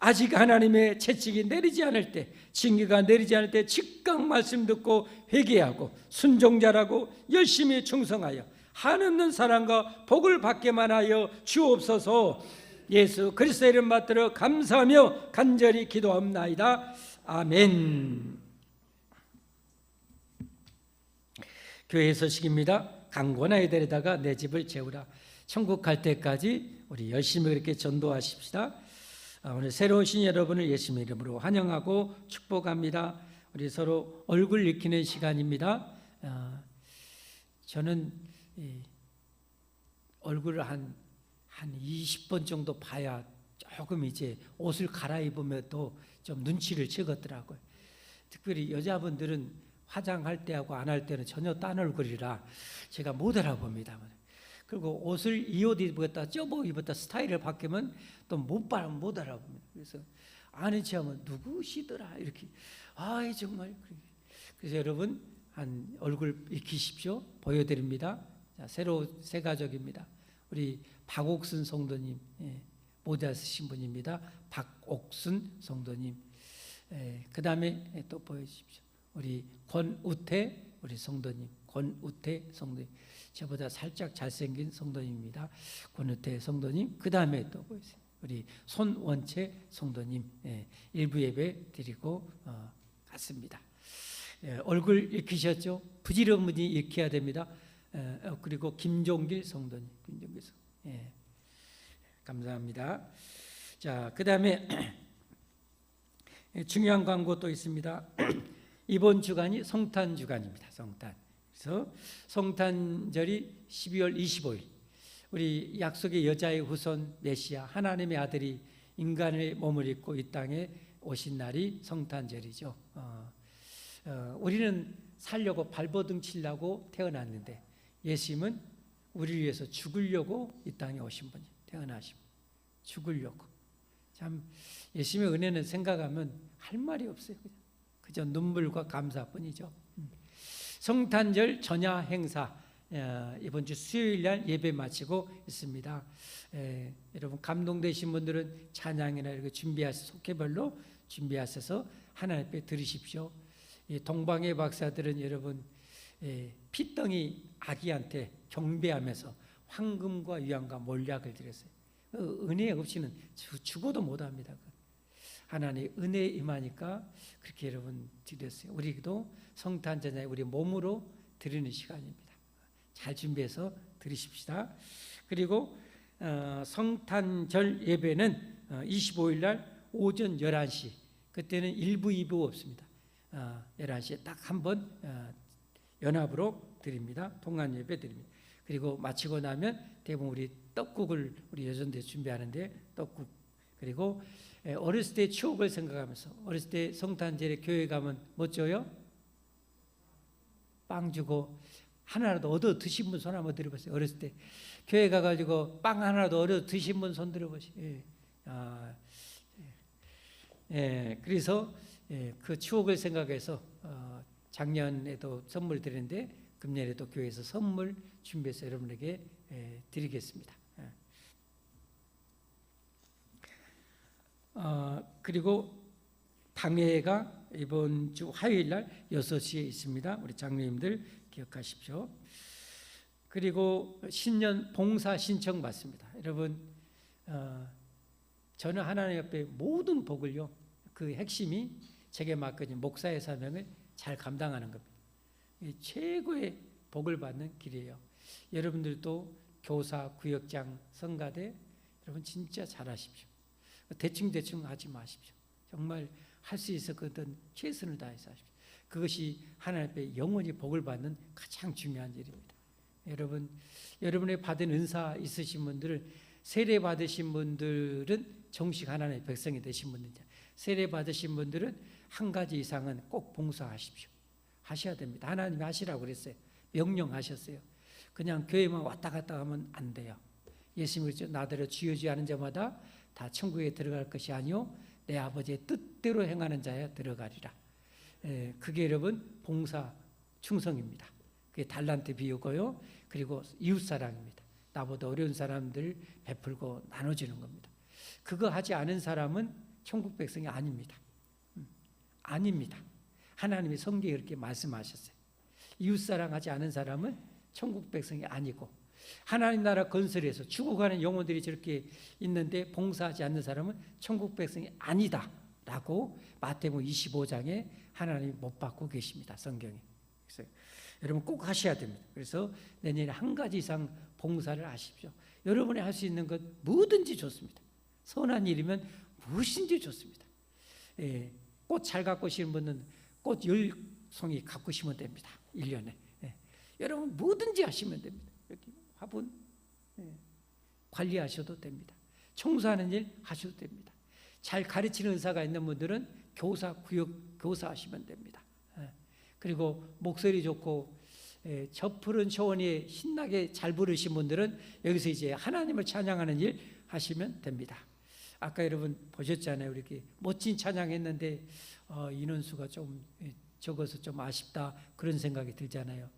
아직 하나님의 채찍이 내리지 않을 때, 징계가 내리지 않을 때 즉각 말씀 듣고 회개하고 순종자라고 열심히 충성하여 한없는 사랑과 복을 받게만 하여 주옵소서. 예수 그리스도의 이름 받들어 감사하며 간절히 기도합나이다. 아멘. 교회 소식입니다. 강권하에 데려다가 내 집을 재우라. 천국 갈 때까지 우리 열심히 그렇게 전도하십시다. 오늘 새로 오신 여러분을 예수님의 이름으로 환영하고 축복합니다. 우리 서로 얼굴 익히는 시간입니다. 저는 얼굴을 한 20번 정도 봐야 조금 이제 옷을 갈아입으면 또 좀 눈치를 채겠더라고요. 특별히 여자분들은 화장할 때하고 안 할 때는 전혀 딴 얼굴이라 제가 못 알아봅니다. 그리고 옷을 이 옷 입었다 저거 입었다 스타일을 바뀌면 또 못 알아봅니다. 그래서 아는 체하면 누구시더라 이렇게 정말. 그래서 여러분 한 얼굴 익히십시오. 보여드립니다. 자, 새 가족입니다. 우리 박옥순 성도님, 모자 쓰신 분입니다. 박옥순 성도님. 그 다음에 또 보여주십시오. 우리 권우태 우리 성도님, 권우태 성도님. 저보다 살짝 잘생긴 성도님입니다. 권우태 성도님. 그 다음에 또 보이세요. 우리 손원채 성도님. 일부 예배 드리고 갔습니다. 얼굴 익히셨죠? 부지런한 분이 익혀야 됩니다. 그리고 김종길 성도님. 김종길 성도님. 감사합니다. 자, 그 다음에 중요한 광고 또 있습니다. 이번 주간이 성탄 주간입니다. 성탄. 그래서 성탄절이 12월 25일 우리 약속의 여자의 후손 메시아 하나님의 아들이 인간의 몸을 입고 이 땅에 오신 날이 성탄절이죠. 우리는 살려고 발버둥 치려고 태어났는데 예수님은 우리를 위해서 죽으려고 이 땅에 오신 분이 태어나신 분. 죽으려고. 참 예수님의 은혜는 생각하면 할 말이 없어요. 그저 눈물과 감사뿐이죠. 성탄절 전야 행사 이번 주 수요일 날 예배 마치고 있습니다. 여러분 감동되신 분들은 찬양이나 이렇게 준비하셔서 속회별로 준비하셔서 하나님 앞에 들으십시오. 동방의 박사들은 여러분 피덩이 아기한테 경배하면서 황금과 유황과 몰약을 드렸어요. 은혜 없이는 죽어도 못합니다. 하나님 은혜 임하니까 그렇게 여러분 드렸어요. 우리도 성탄 전에 우리 몸으로 드리는 시간입니다. 잘 준비해서 드리십시다. 그리고 성탄절 예배는 25일 날 오전 11시 그때는 1부 2부 없습니다. 11시에 딱 한 번 연합으로 드립니다. 동안 예배 드립니다. 그리고 마치고 나면 대부분 우리 떡국을 우리 여전대 준비하는데 떡국. 그리고 어렸을 때 추억을 생각하면서 어렸을 때 성탄절에 교회 가면 뭐 줘요? 빵 주고 하나라도 얻어 드신 분 손 한번 들어보세요. 어렸을 때 교회 가가지고 빵 하나라도 얻어 드신 분 손 들어보세요. 그래서 그 추억을 생각해서 작년에도 선물 드렸는데 금년에도 교회에서 선물 준비해서 여러분에게 드리겠습니다. 그리고 당회가 이번 주 화요일 날 6시에 있습니다. 우리 장로님들 기억하십시오. 그리고 신년 봉사 신청 받습니다. 여러분, 저는 하나님 앞에 모든 복을요, 그 핵심이 제게 맡겨진 목사의 사명을 잘 감당하는 겁니다. 최고의 복을 받는 길이에요. 여러분들도 교사, 구역장, 성가대 여러분 진짜 잘하십시오. 대충 하지 마십시오. 정말 할 수 있었거든 최선을 다해서 하십시오. 그것이 하나님 앞에 영원히 복을 받는 가장 중요한 일입니다. 여러분, 여러분의 받은 은사 있으신 분들은 세례 받으신 분들은 정식 하나님의 백성이 되신 분들이죠. 세례 받으신 분들은 한 가지 이상은 꼭 봉사하십시오. 하셔야 됩니다. 하나님이 하시라고 그랬어요. 명령하셨어요. 그냥 교회만 왔다 갔다 하면 안 돼요. 예수님이 그랬죠. 나더러 주여 주여 하는 자마다 다 천국에 들어갈 것이 아니요 내 아버지의 뜻대로 행하는 자야 들어가리라. 그게 여러분 봉사 충성입니다. 그게 달란트 비유고요. 그리고 이웃사랑입니다. 나보다 어려운 사람들 베풀고 나눠주는 겁니다. 그거 하지 않은 사람은 천국 백성이 아닙니다. 아닙니다. 하나님이 성경에 그렇게 말씀하셨어요. 이웃사랑하지 않은 사람은 천국 백성이 아니고 하나님 나라 건설에서 죽어가는 영혼들이 저렇게 있는데 봉사하지 않는 사람은 천국 백성이 아니다 라고 마태복음 25장에 하나님이 못 받고 계십니다. 성경에. 그래서 여러분 꼭 하셔야 됩니다. 그래서 내년에 한 가지 이상 봉사를 하십시오. 여러분이 할 수 있는 것 뭐든지 좋습니다. 선한 일이면 무엇인지 좋습니다. 꽃 잘 가꾸시는 분은 꽃 10송이 가꾸시면 됩니다. 1년에. 여러분 뭐든지 하시면 됩니다. 이렇게 화분 관리하셔도 됩니다. 청소하는 일 하셔도 됩니다. 잘 가르치는 의사가 있는 분들은 교사, 구역 교사 하시면 됩니다. 그리고 목소리 좋고 저 푸른 초원에 신나게 잘 부르신 분들은 여기서 이제 하나님을 찬양하는 일 하시면 됩니다. 아까 여러분 보셨잖아요. 이렇게 멋진 찬양했는데 인원수가 좀 적어서 좀 아쉽다 그런 생각이 들잖아요.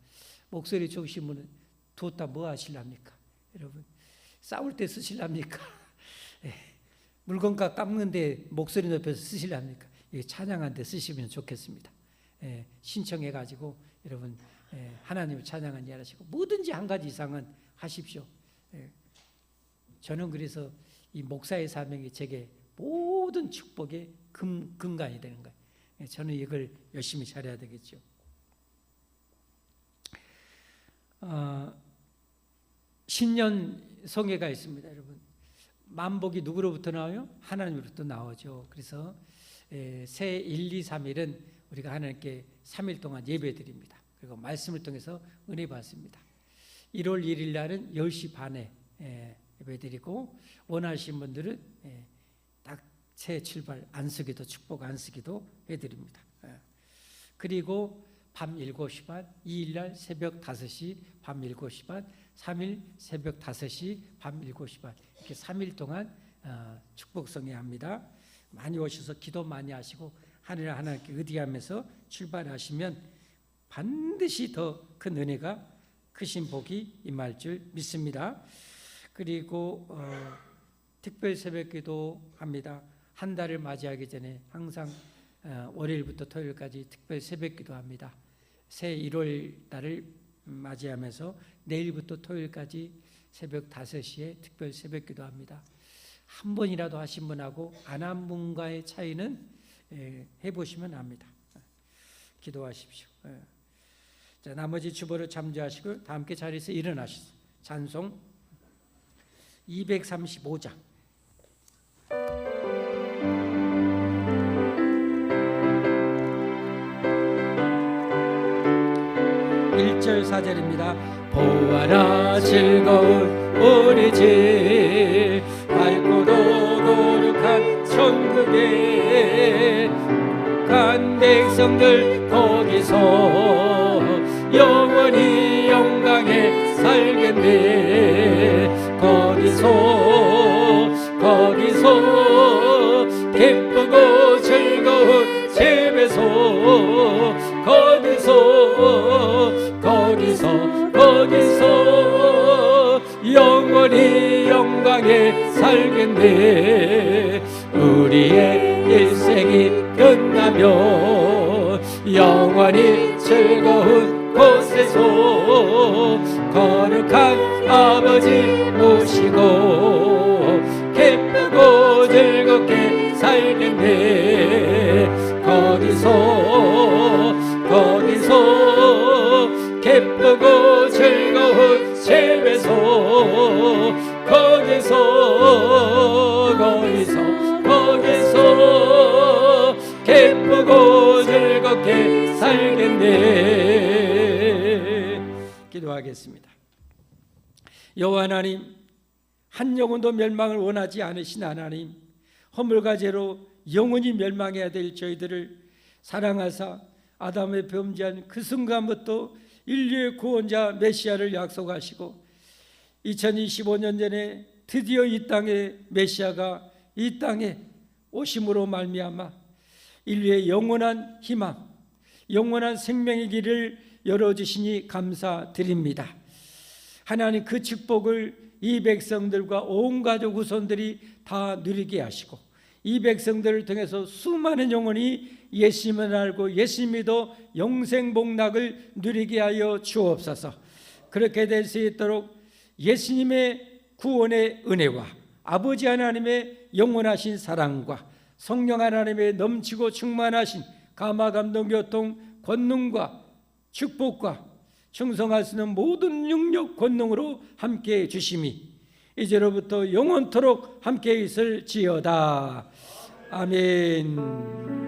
목소리 좋으신 분은 두었다 뭐 하실랍니까? 여러분 싸울 때 쓰실랍니까? 물건값 깎는데 목소리 높여서 쓰실랍니까? 찬양한 데 쓰시면 좋겠습니다. 신청해가지고 여러분 하나님을 찬양한 일 하시고 뭐든지 한 가지 이상은 하십시오. 저는 그래서 이 목사의 사명이 제게 모든 축복의 근간이 되는 거예요. 저는 이걸 열심히 잘해야 되겠죠. 신년 성회가 있습니다. 여러분 만복이 누구로부터 나와요? 하나님으로부터 나오죠. 그래서 새 1, 2, 3일은 우리가 하나님께 3일 동안 예배 드립니다. 그리고 말씀을 통해서 은혜 받습니다. 1월 1일 날은 10시 반에 예배 드리고 원하시는 분들은 딱 새 출발 안수기도 축복 안수기도 해드립니다. 그리고 밤 7시 반, 2일 날 새벽 5시, 밤 7시 반, 3일 새벽 5시, 밤 7시 반 이렇게 3일 동안 축복성회 합니다. 많이 오셔서 기도 많이 하시고 하늘을 하나님께 의지하면서 출발하시면 반드시 더 큰 은혜가 크신 복이 임할 줄 믿습니다. 그리고 특별 새벽기도 합니다. 한 달을 맞이하기 전에 항상 월요일부터 토요일까지 특별 새벽기도 합니다. 새 1월 달을 맞이하면서 내일부터 토요일까지 새벽 5시에 특별 새벽기도 합니다. 한 번이라도 하신 분하고 안 한 분과의 차이는 해보시면 압니다. 기도하십시오. 자, 나머지 주보를 잠재하시고 다 함께 자리에서 일어나시죠. 찬송 235장 1절 4절입니다. 보아라 즐거운 우리 집 밝고도 거룩한 천국에 간 백성들 거기서 영원히 영광에 살겠네. 거기서 기쁘고 즐거운 집에서 거기서 영원히 영광에 살겠네. 우리의 일생이 끝나면 영원히 즐거운 곳에서 거룩한 아버지 모시고 기쁘고 즐겁게 살겠네. 거기서 기쁘고 즐거운 집에서 거기서 기쁘고 즐겁게 살겠네. 기도하겠습니다. 여호와 하나님, 한 영혼도 멸망을 원하지 않으신 하나님, 허물과 죄로 영원히 멸망해야 될 저희들을 사랑하사 아담의 범죄한 그 순간부터 인류의 구원자 메시아를 약속하시고 2025년 전에 드디어 이 땅에 메시아가 이 땅에 오심으로 말미암아 인류의 영원한 희망, 영원한 생명의 길을 열어주시니 감사드립니다. 하나님, 그 축복을 이 백성들과 온 가족 후손들이 다 누리게 하시고 이 백성들을 통해서 수많은 영혼이 예수님을 알고 예수님 믿어 영생복락을 누리게 하여 주옵소서. 그렇게 될 수 있도록 예수님의 구원의 은혜와 아버지 하나님의 영원하신 사랑과 성령 하나님의 넘치고 충만하신 감화 감동 교통 권능과 축복과 충성할 수 있는 모든 능력 권능으로 함께해 주심이 이제로부터 영원토록 함께 있을지어다. 아멘.